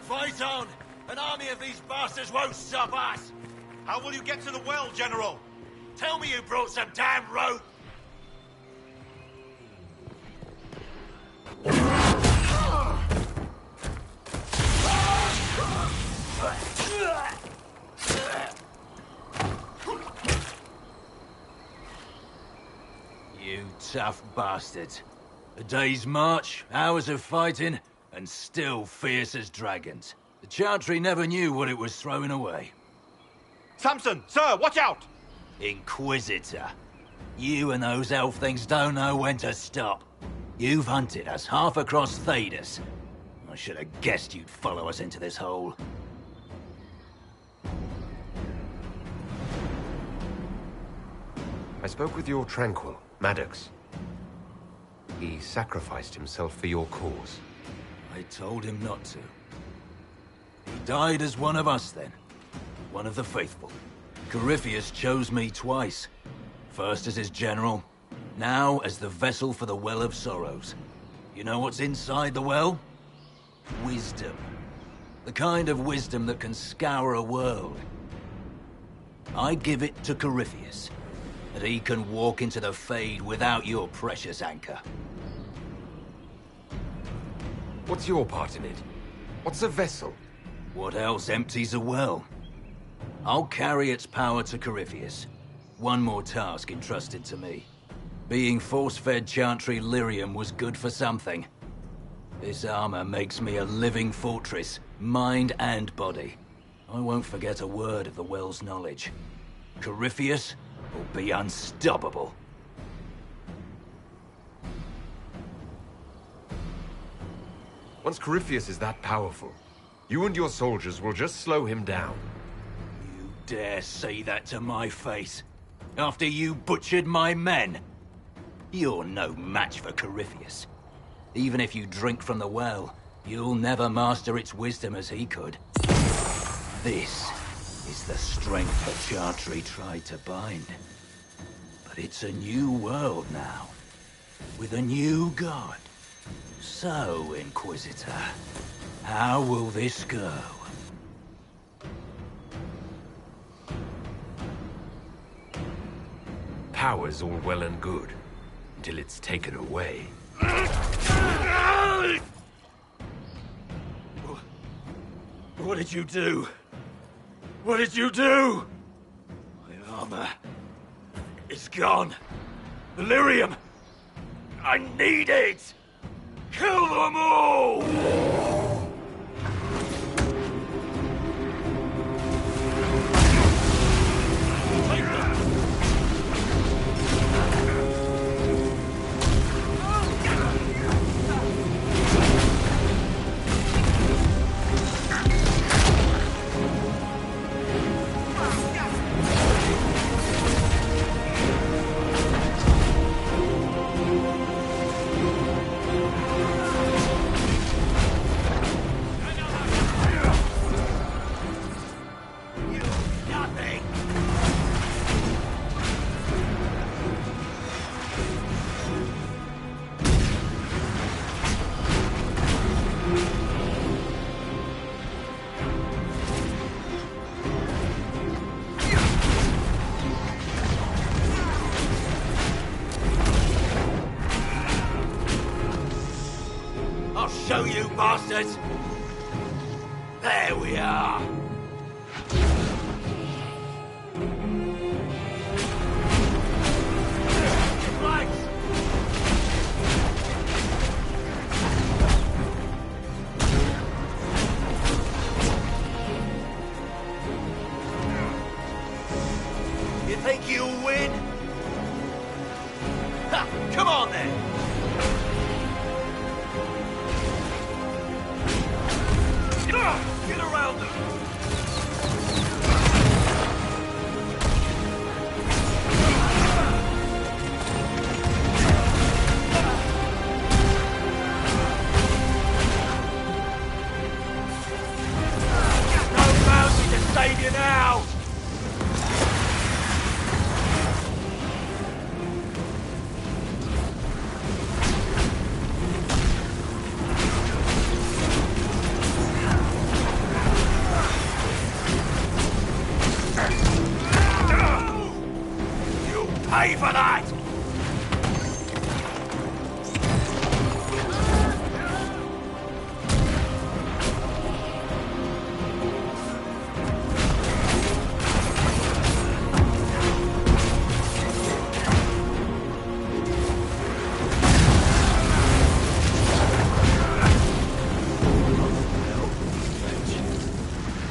Fight on! An army of these bastards won't stop us! How will you get to the well, General? Tell me you brought some damn rope! You tough bastards. A day's march, hours of fighting, and still fierce as dragons. The Chantry never knew what it was throwing away. Samson, sir, watch out! Inquisitor. You and those elf things don't know when to stop. You've hunted us half across Thedas. I should have guessed you'd follow us into this hole. I spoke with your Tranquil, Maddox. He sacrificed himself for your cause. I told him not to. He died as one of us then. One of the faithful. Corypheus chose me twice. First as his general, now as the vessel for the Well of Sorrows. You know what's inside the well? Wisdom. The kind of wisdom that can scour a world. I give it to Corypheus, that he can walk into the Fade without your precious anchor. What's your part in it? What's a vessel? What else empties a well? I'll carry its power to Corypheus. One more task entrusted to me. Being force-fed Chantry lyrium was good for something. This armor makes me a living fortress, mind and body. I won't forget a word of the well's knowledge. Corypheus will be unstoppable. Once Corypheus is that powerful, you and your soldiers will just slow him down. You dare say that to my face? After you butchered my men? You're no match for Corypheus. Even if you drink from the well, you'll never master its wisdom as he could. This is the strength that Chantry tried to bind. But it's a new world now, with a new god. So, Inquisitor, how will this go? Power's all well and good, until it's taken away. What did you do? What did you do? My armor... it's gone. The lyrium! I need it! Kill them all! Take them! Show you bastards! There we are! Flags! You think you'll win? Ha! Come on then! Get around them! No bounty to save you now! Pay for that!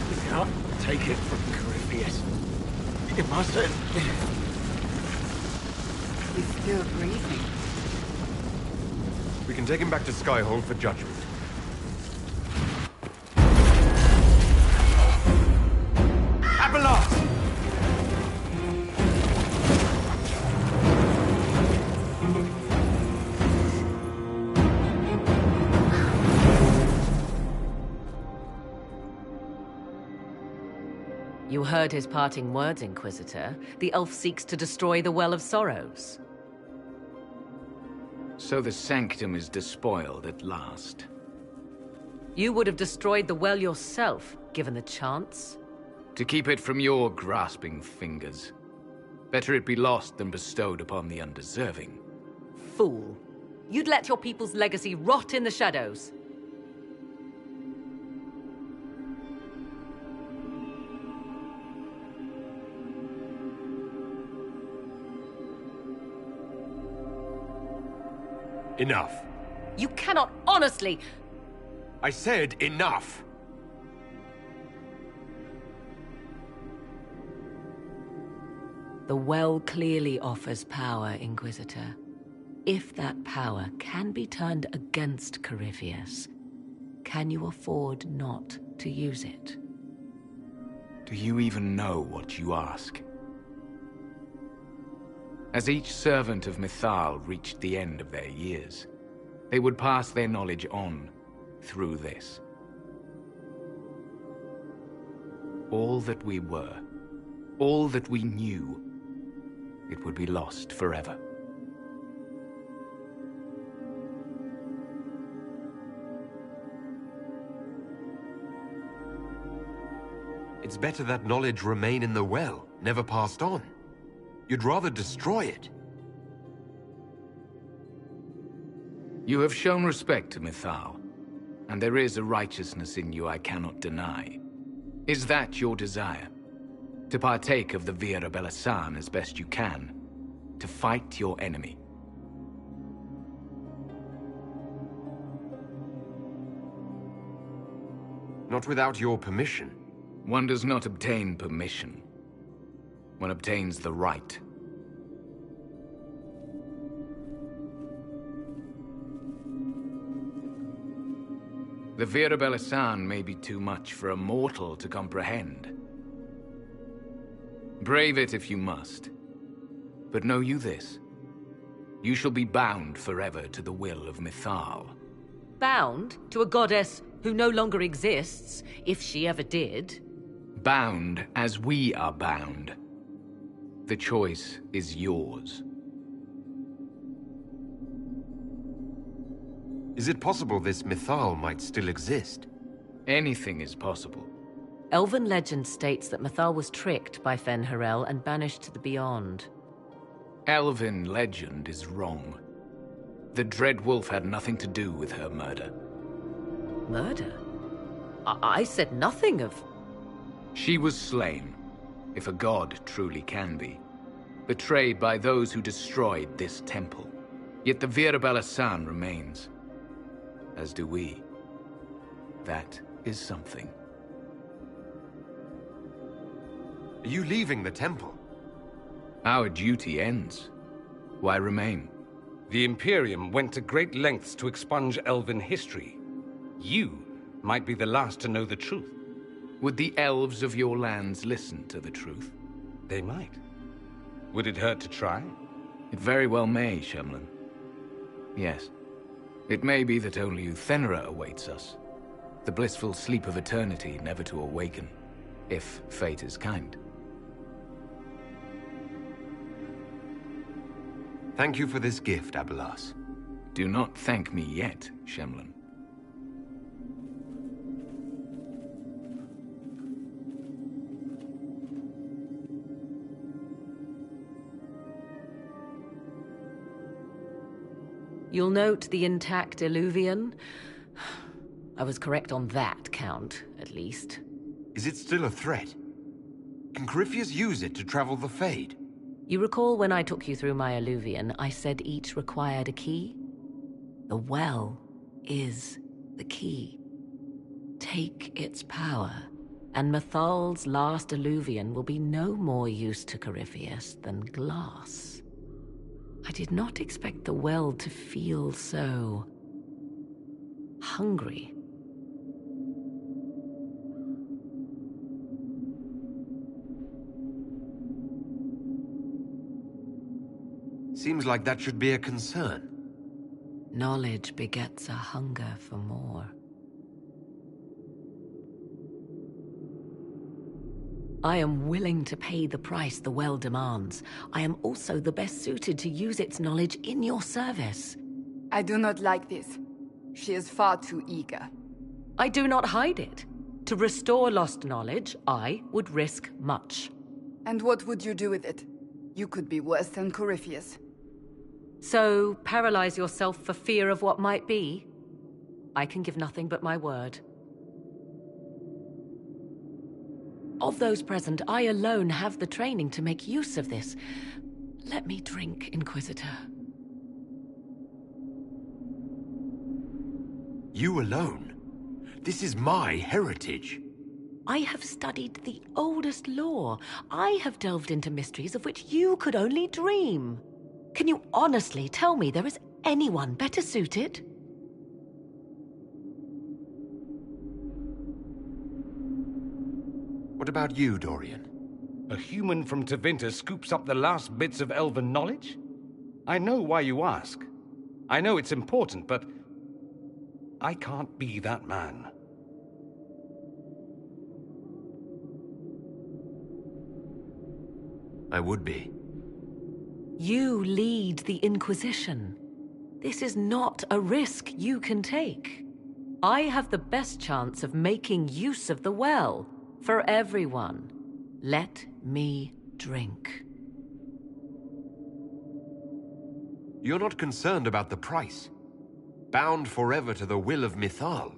You can't take it from Corypheus. You mustn't. He's still breathing. We can take him back to Skyhold for judgment. Abelard! You heard his parting words, Inquisitor. The elf seeks to destroy the Well of Sorrows. So the Sanctum is despoiled at last. You would have destroyed the well yourself, given the chance. To keep it from your grasping fingers. Better it be lost than bestowed upon the undeserving. Fool. You'd let your people's legacy rot in the shadows. Enough. You cannot honestly... I said enough! The well clearly offers power, Inquisitor. If that power can be turned against Corypheus, can you afford not to use it? Do you even know what you ask? As each servant of Mythal reached the end of their years, they would pass their knowledge on through this. All that we were, all that we knew, it would be lost forever. It's better that knowledge remain in the well, never passed on. You'd rather destroy it. You have shown respect to Mythal, and there is a righteousness in you I cannot deny. Is that your desire? To partake of the Vira Belasan as best you can? To fight your enemy? Not without your permission. One does not obtain permission. One obtains the right. The Vira Belasan may be too much for a mortal to comprehend. Brave it if you must. But know you this. You shall be bound forever to the will of Mythal. Bound to a goddess who no longer exists, if she ever did? Bound as we are bound. The choice is yours. Is it possible this Mythal might still exist? Anything is possible. Elven legend states that Mythal was tricked by Fen-Harel and banished to the Beyond. Elven legend is wrong. The Dread Wolf had nothing to do with her murder. Murder? I said nothing of... She was slain, if a god truly can be. Betrayed by those who destroyed this temple. Yet the Vira Belasan remains. As do we. That is something. Are you leaving the temple? Our duty ends. Why remain? The Imperium went to great lengths to expunge Elven history. You might be the last to know the truth. Would the elves of your lands listen to the truth? They might. Would it hurt to try? It very well may, Shemlin. Yes. It may be that only Uthenera awaits us. The blissful sleep of eternity never to awaken, if fate is kind. Thank you for this gift, Abelas. Do not thank me yet, Shemlin. You'll note the intact Illuvian. I was correct on that count, at least. Is it still a threat? Can Corypheus use it to travel the Fade? You recall when I took you through my Illuvian, I said each required a key? The well is the key. Take its power, and Mythal's last Illuvian will be no more use to Corypheus than glass. I did not expect the well to feel so... hungry. Seems like that should be a concern. Knowledge begets a hunger for more. I am willing to pay the price the well demands. I am also the best suited to use its knowledge in your service. I do not like this. She is far too eager. I do not hide it. To restore lost knowledge, I would risk much. And what would you do with it? You could be worse than Corypheus. So, paralyze yourself for fear of what might be? I can give nothing but my word. Of those present, I alone have the training to make use of this. Let me drink, Inquisitor. You alone. This is my heritage. I have studied the oldest lore. I have delved into mysteries of which you could only dream. Can you honestly tell me there is anyone better suited? What about you, Dorian? A human from Tevinter scoops up the last bits of elven knowledge? I know why you ask. I know it's important, but I can't be that man. I would be. You lead the Inquisition. This is not a risk you can take. I have the best chance of making use of the well for everyone. Let me drink. You're not concerned about the price. Bound forever to the will of Mythal.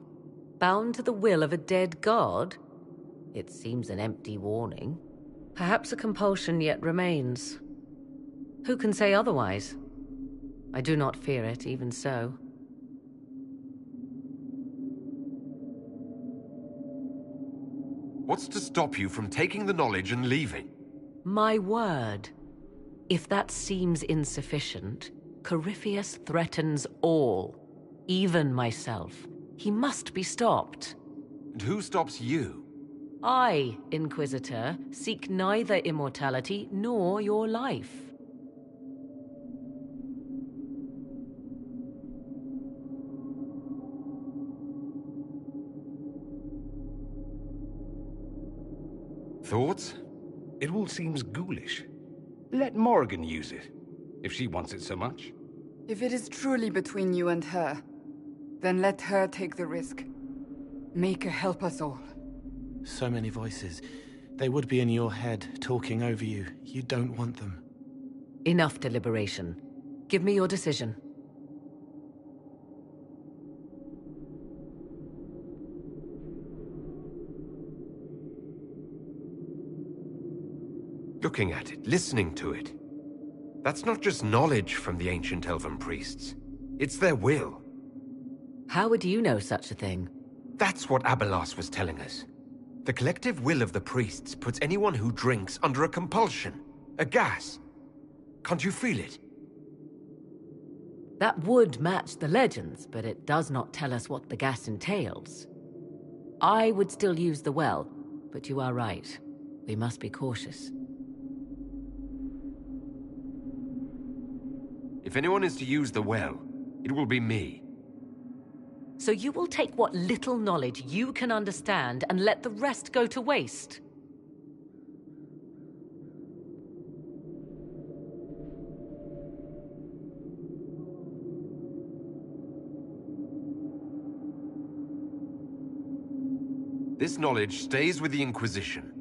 Bound to the will of a dead god? It seems an empty warning. Perhaps a compulsion yet remains. Who can say otherwise? I do not fear it, even so. What's to stop you from taking the knowledge and leaving? My word. If that seems insufficient, Corypheus threatens all, even myself. He must be stopped. And who stops you? I, Inquisitor, seek neither immortality nor your life. Thoughts? It all seems ghoulish. Let Morrigan use it, if she wants it so much. If it is truly between you and her, then let her take the risk. Make her help us all. So many voices. They would be in your head, talking over you. You don't want them. Enough deliberation. Give me your decision. Looking at it, listening to it. That's not just knowledge from the ancient elven priests. It's their will. How would you know such a thing? That's what Abelas was telling us. The collective will of the priests puts anyone who drinks under a compulsion, a gas. Can't you feel it? That would match the legends, but it does not tell us what the gas entails. I would still use the well, but you are right. We must be cautious. If anyone is to use the well, it will be me. So you will take what little knowledge you can understand and let the rest go to waste? This knowledge stays with the Inquisition.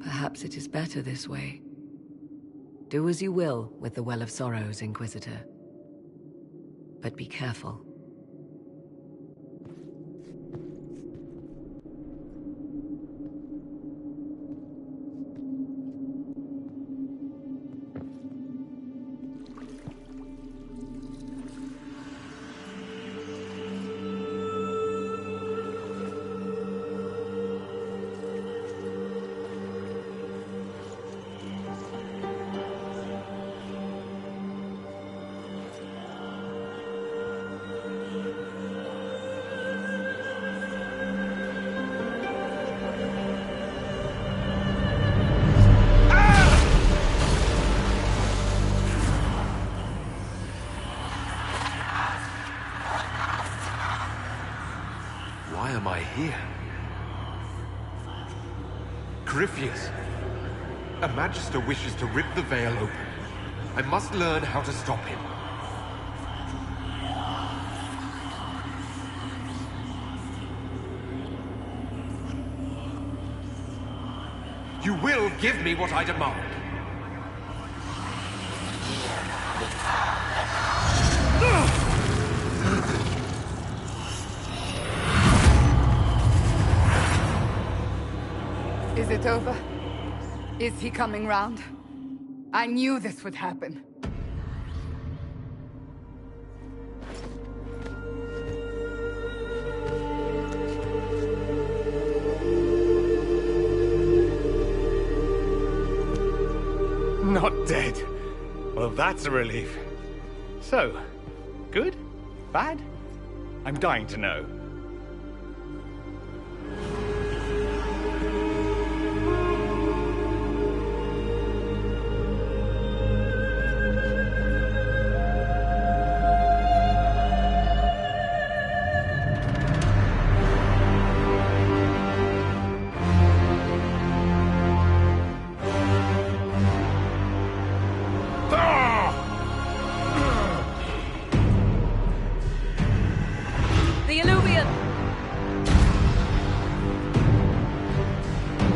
Perhaps it is better this way. Do as you will with the Well of Sorrows, Inquisitor. But be careful. Why am I here? Corypheus! A Magister wishes to rip the veil open. I must learn how to stop him. You will give me what I demand. Is it over? Is he coming round? I knew this would happen. Not dead. Well, that's a relief. So, good? Bad? I'm dying to know.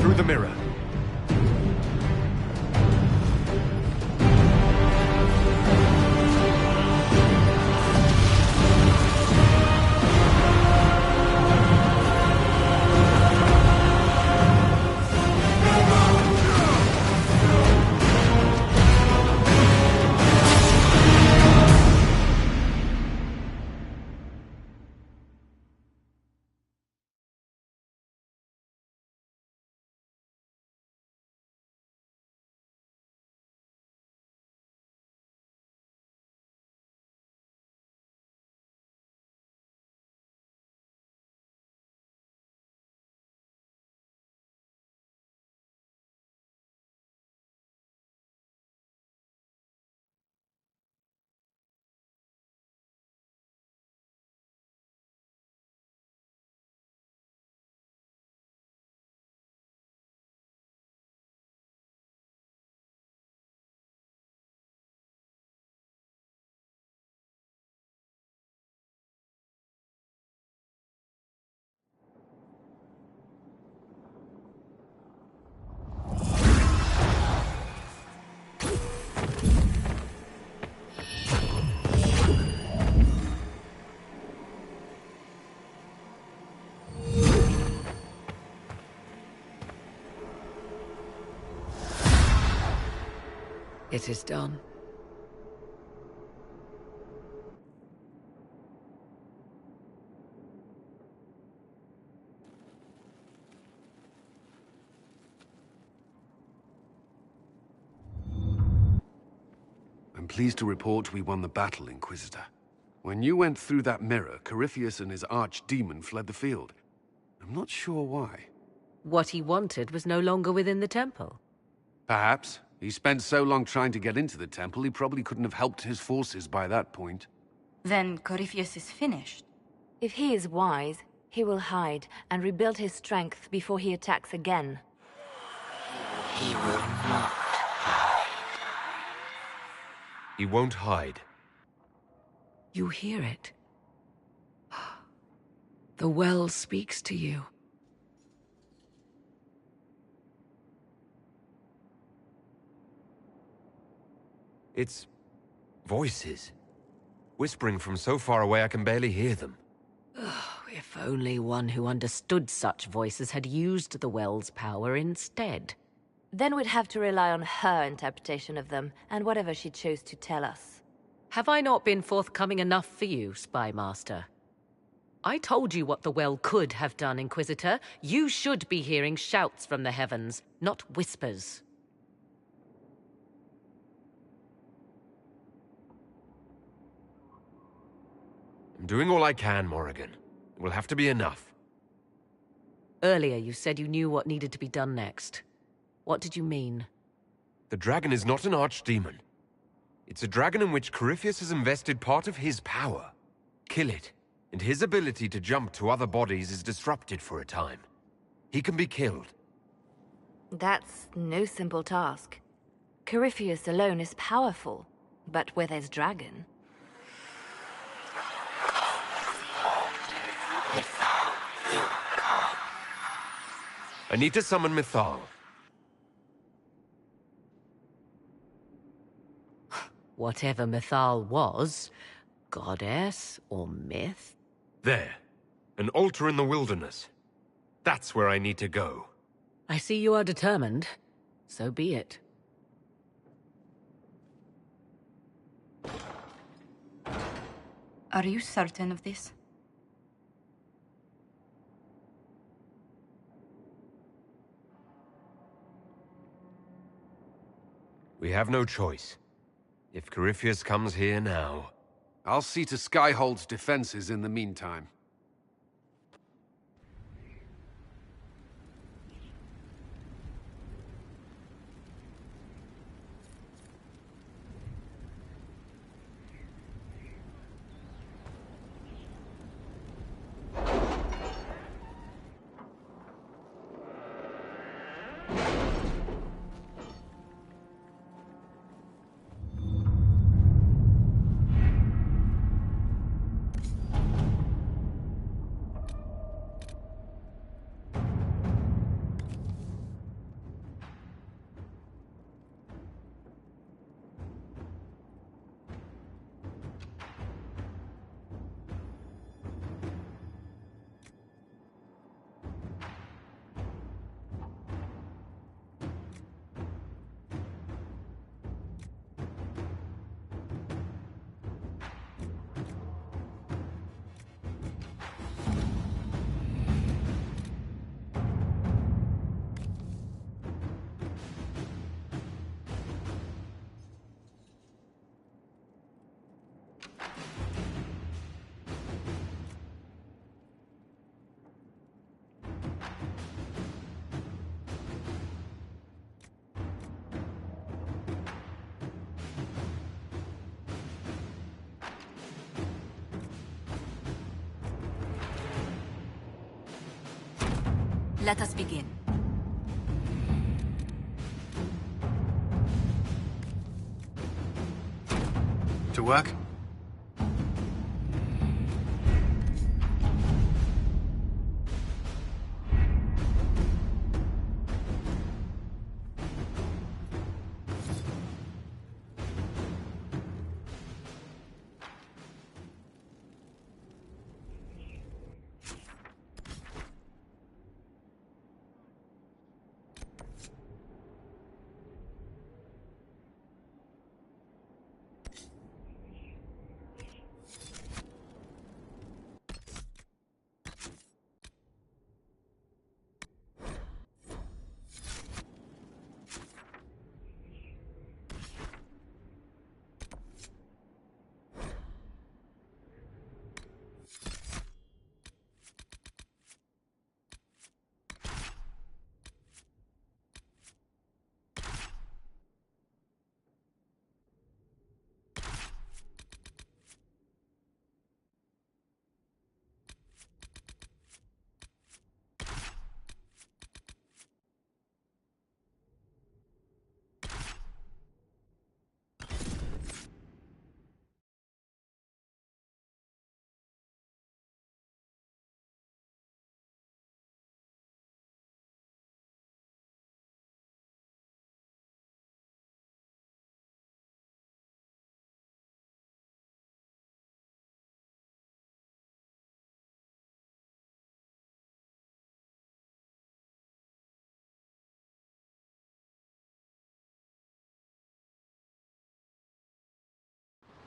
Through the mirror. It is done. I'm pleased to report we won the battle, Inquisitor. When you went through that mirror, Corypheus and his archdemon fled the field. I'm not sure why. What he wanted was no longer within the temple. Perhaps. He spent so long trying to get into the temple, he probably couldn't have helped his forces by that point. Then Corypheus is finished. If he is wise, he will hide and rebuild his strength before he attacks again. He will not hide. He won't hide. You hear it. The well speaks to you. It's voices. Whispering from so far away I can barely hear them. If only one who understood such voices had used the well's power instead. Then we'd have to rely on her interpretation of them, and whatever she chose to tell us. Have I not been forthcoming enough for you, Spy Master? I told you what the well could have done, Inquisitor. You should be hearing shouts from the heavens, not whispers. I'm doing all I can, Morrigan. It will have to be enough. Earlier you said you knew what needed to be done next. What did you mean? The dragon is not an archdemon. It's a dragon in which Corypheus has invested part of his power. Kill it, and his ability to jump to other bodies is disrupted for a time. He can be killed. That's no simple task. Corypheus alone is powerful, but where there's dragon... I need to summon Mythal. Whatever Mythal was, goddess or myth? There. An altar in the wilderness. That's where I need to go. I see you are determined. So be it. Are you certain of this? We have no choice. If Corypheus comes here now... I'll see to Skyhold's defenses in the meantime. Let us begin. To work?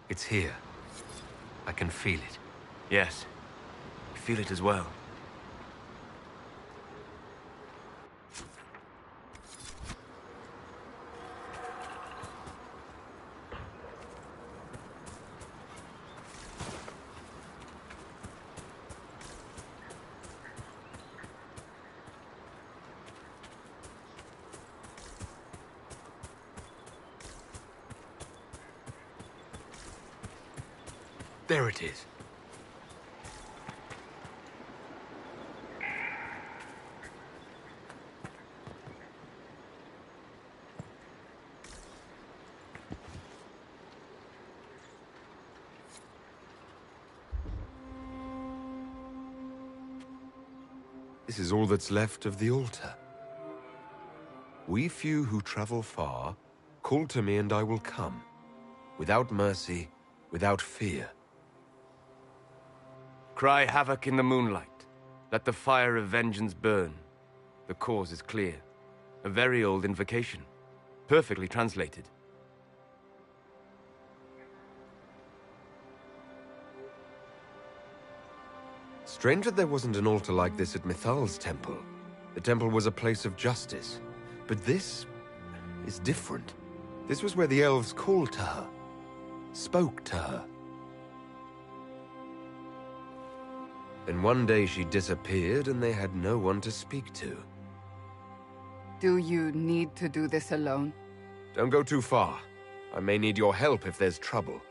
It's here. I can feel it. Yes. I feel it as well. There it is. This is all that's left of the altar. We few who travel far, call to me and I will come. Without mercy, without fear. Cry havoc in the moonlight. Let the fire of vengeance burn. The cause is clear. A very old invocation. Perfectly translated. Strange that there wasn't an altar like this at Mithal's temple. The temple was a place of justice. But this is different. This was where the elves called to her, spoke to her. Then one day she disappeared and they had no one to speak to. Do you need to do this alone? Don't go too far. I may need your help if there's trouble.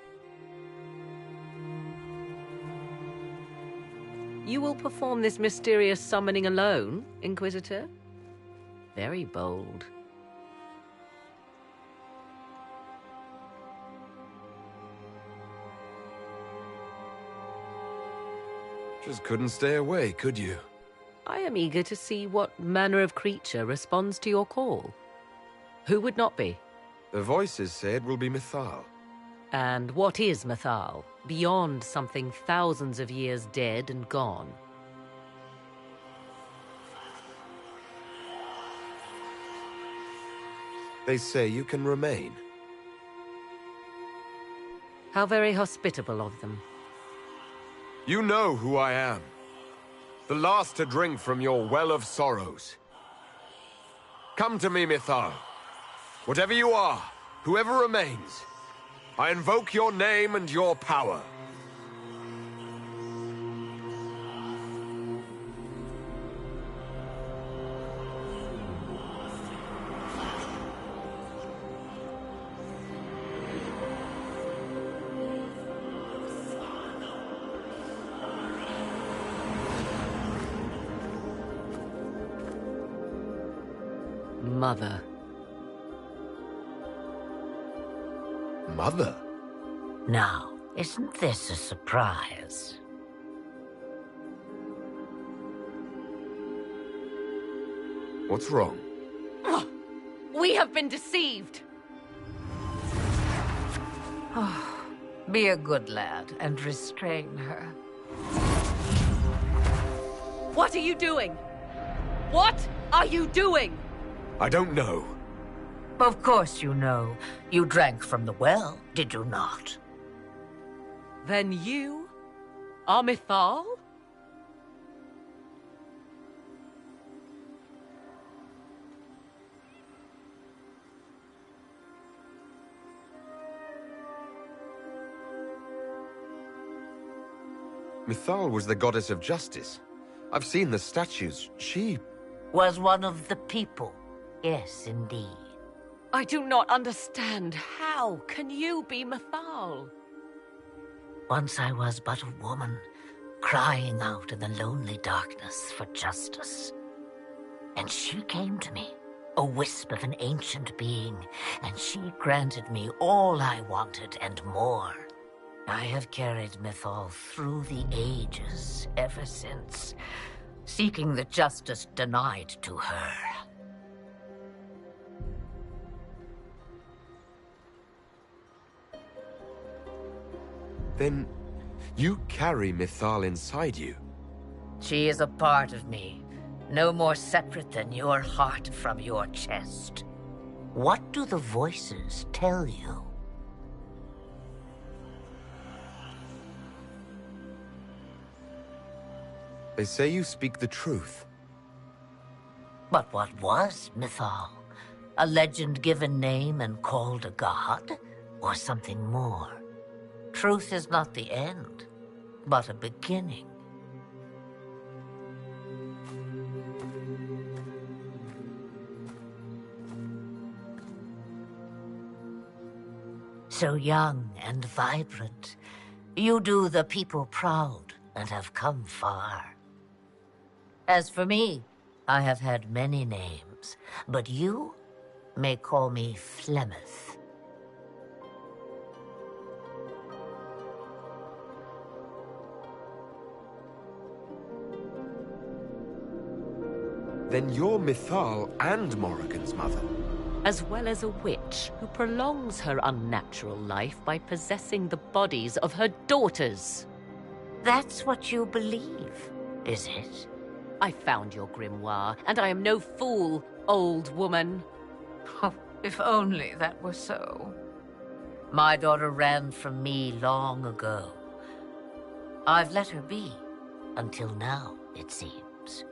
You will perform this mysterious summoning alone, Inquisitor? Very bold. Just couldn't stay away, could you? I am eager to see what manner of creature responds to your call. Who would not be? The voices say it will be Mithal. And what is Mithal, beyond something thousands of years dead and gone? They say you can remain. How very hospitable of them. You know who I am. The last to drink from your well of sorrows. Come to me, Mithal. Whatever you are, whoever remains, I invoke your name and your power. Mother. Mother? Now, isn't this a surprise? What's wrong? We have been deceived! Oh, be a good lad and restrain her. What are you doing? What are you doing? I don't know. Of course you know. You drank from the well, did you not? Then you are Mithal? Mithal was the goddess of justice. I've seen the statues. She was one of the people. Yes, indeed. I do not understand. How can you be Mithal? Once I was but a woman, crying out in the lonely darkness for justice. And she came to me, a wisp of an ancient being, and she granted me all I wanted and more. I have carried Mithal through the ages ever since, seeking the justice denied to her. Then you carry Mithal inside you. She is a part of me, no more separate than your heart from your chest. What do the voices tell you? They say you speak the truth. But what was Mithal? A legend given name and called a god? Or something more? Truth is not the end, but a beginning. So young and vibrant, you do the people proud and have come far. As for me, I have had many names, but you may call me Flemeth. Then you're Mithal and Morrigan's mother. As well as a witch who prolongs her unnatural life by possessing the bodies of her daughters. That's what you believe, is it? I found your grimoire, and I am no fool, old woman. Oh, if only that were so. My daughter ran from me long ago. I've let her be, Until now, it seems.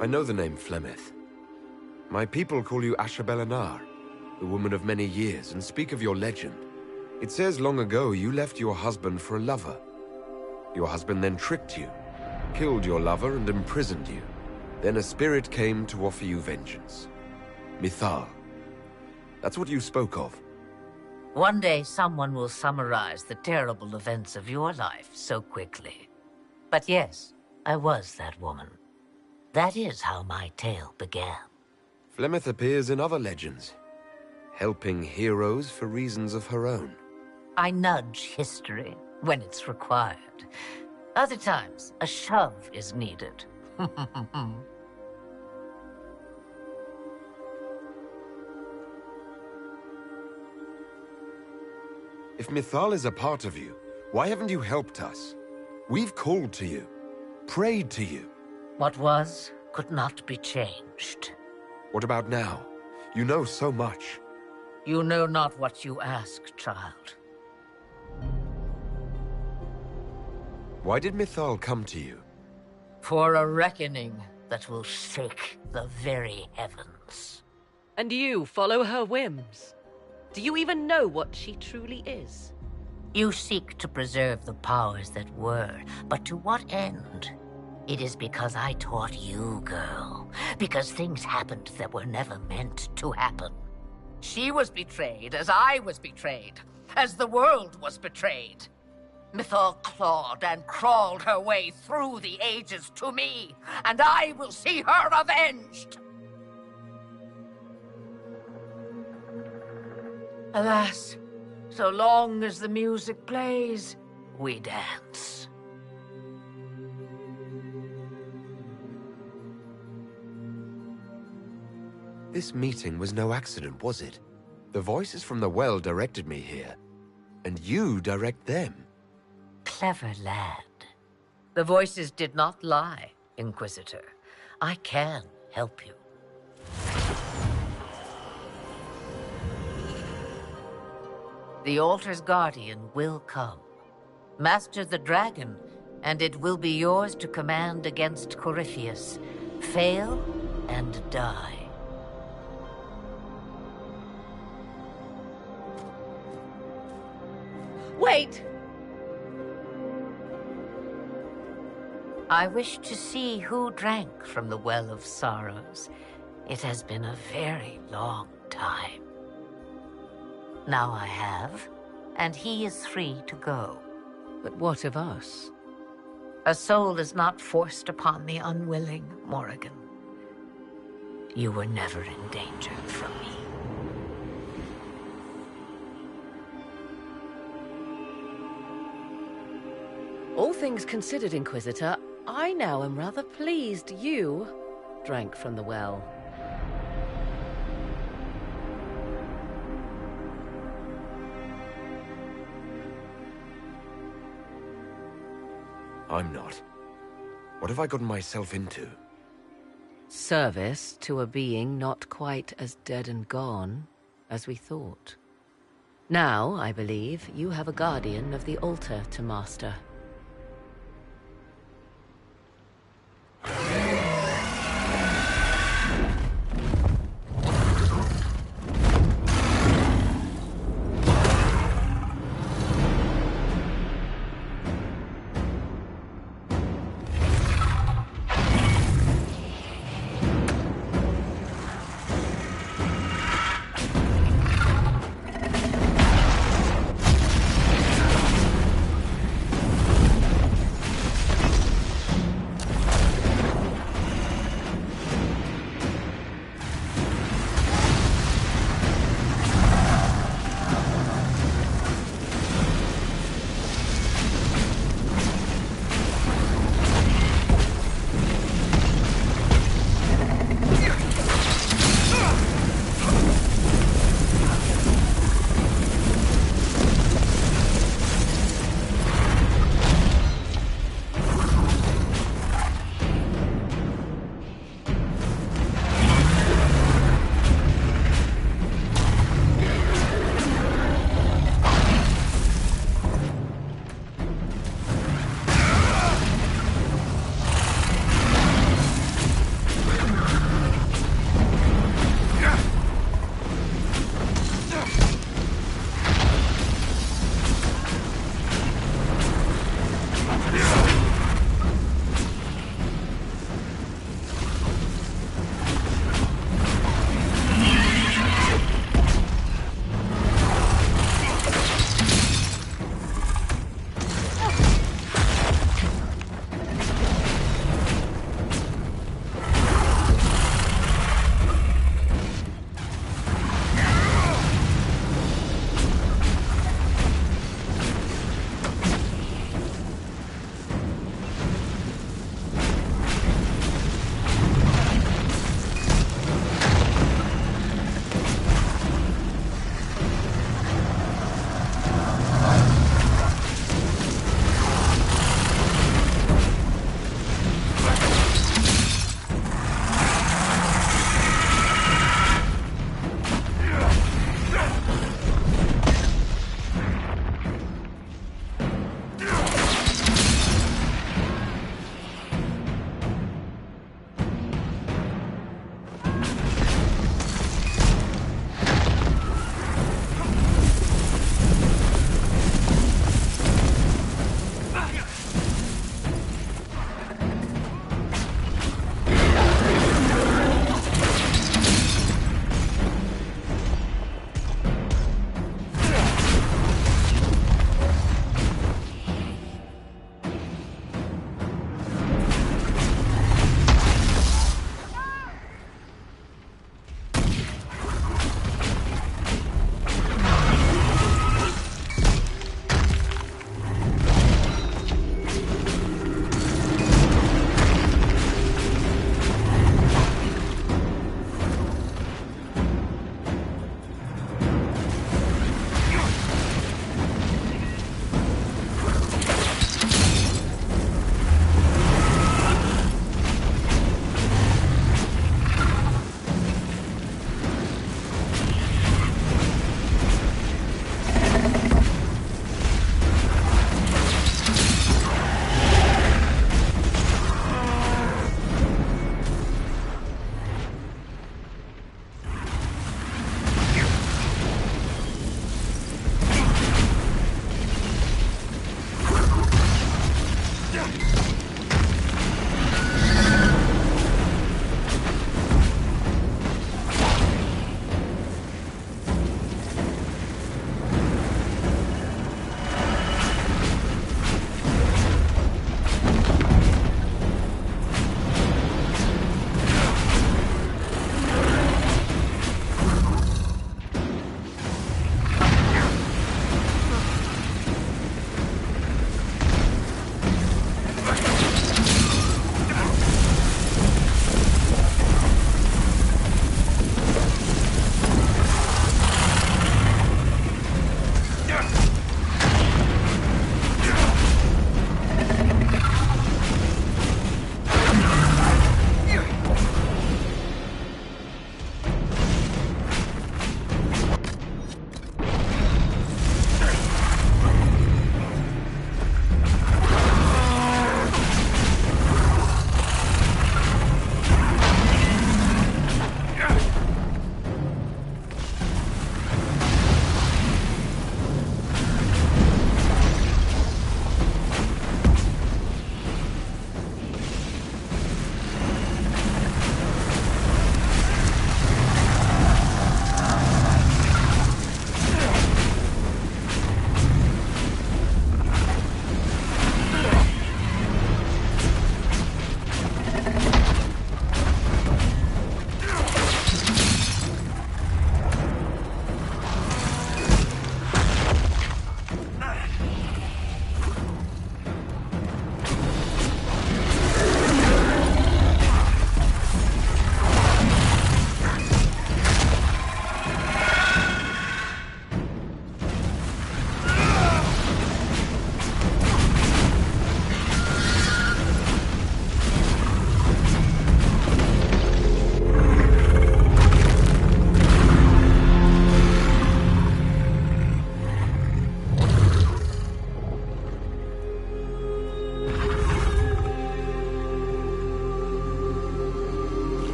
I know the name Flemeth. My people call you Asha Belenar, the woman of many years, and speak of your legend. It says long ago you left your husband for a lover. Your husband then tricked you, killed your lover, and imprisoned you. Then a spirit came to offer you vengeance. Mithal. That's what you spoke of. One day someone will summarize the terrible events of your life so quickly. But yes, I was that woman. That is how my tale began. Flemeth appears in other legends, helping heroes for reasons of her own. I nudge history when it's required. Other times, a shove is needed. If Mithal is a part of you, why haven't you helped us? We've called to you, prayed to you. What was could not be changed. What about now? You know so much. You know not what you ask, child. Why did Mithal come to you? For a reckoning that will shake the very heavens. And you follow her whims? Do you even know what she truly is? You seek to preserve the powers that were, but to what end? It is because I taught you, girl. Because things happened that were never meant to happen. She was betrayed as I was betrayed, as the world was betrayed. Mithal clawed and crawled her way through the ages to me, and I will see her avenged! Alas, so long as the music plays, we dance. This meeting was no accident, was it? The voices from the well directed me here, and you direct them. Clever lad. The voices did not lie, Inquisitor. I can help you. The altar's guardian will come. Master the dragon, and it will be yours to command against Corypheus. Fail and die. Wait! I wish to see who drank from the Well of Sorrows. It has been a very long time. Now I have, and he is free to go. But what of us? A soul is not forced upon the unwilling, Morrigan. You were never in danger from me. All things considered, Inquisitor, I now am rather pleased you drank from the well. I'm not. What have I gotten myself into? Service to a being not quite as dead and gone as we thought. Now, I believe, you have a guardian of the altar to master.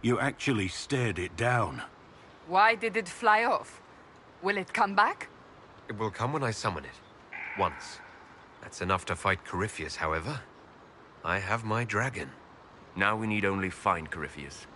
You actually stared it down. Why did it fly off? Will it come back? It will come when I summon it. Once. That's enough to fight Corypheus, however. I have my dragon. Now we need only find Corypheus.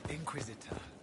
Inquisitor.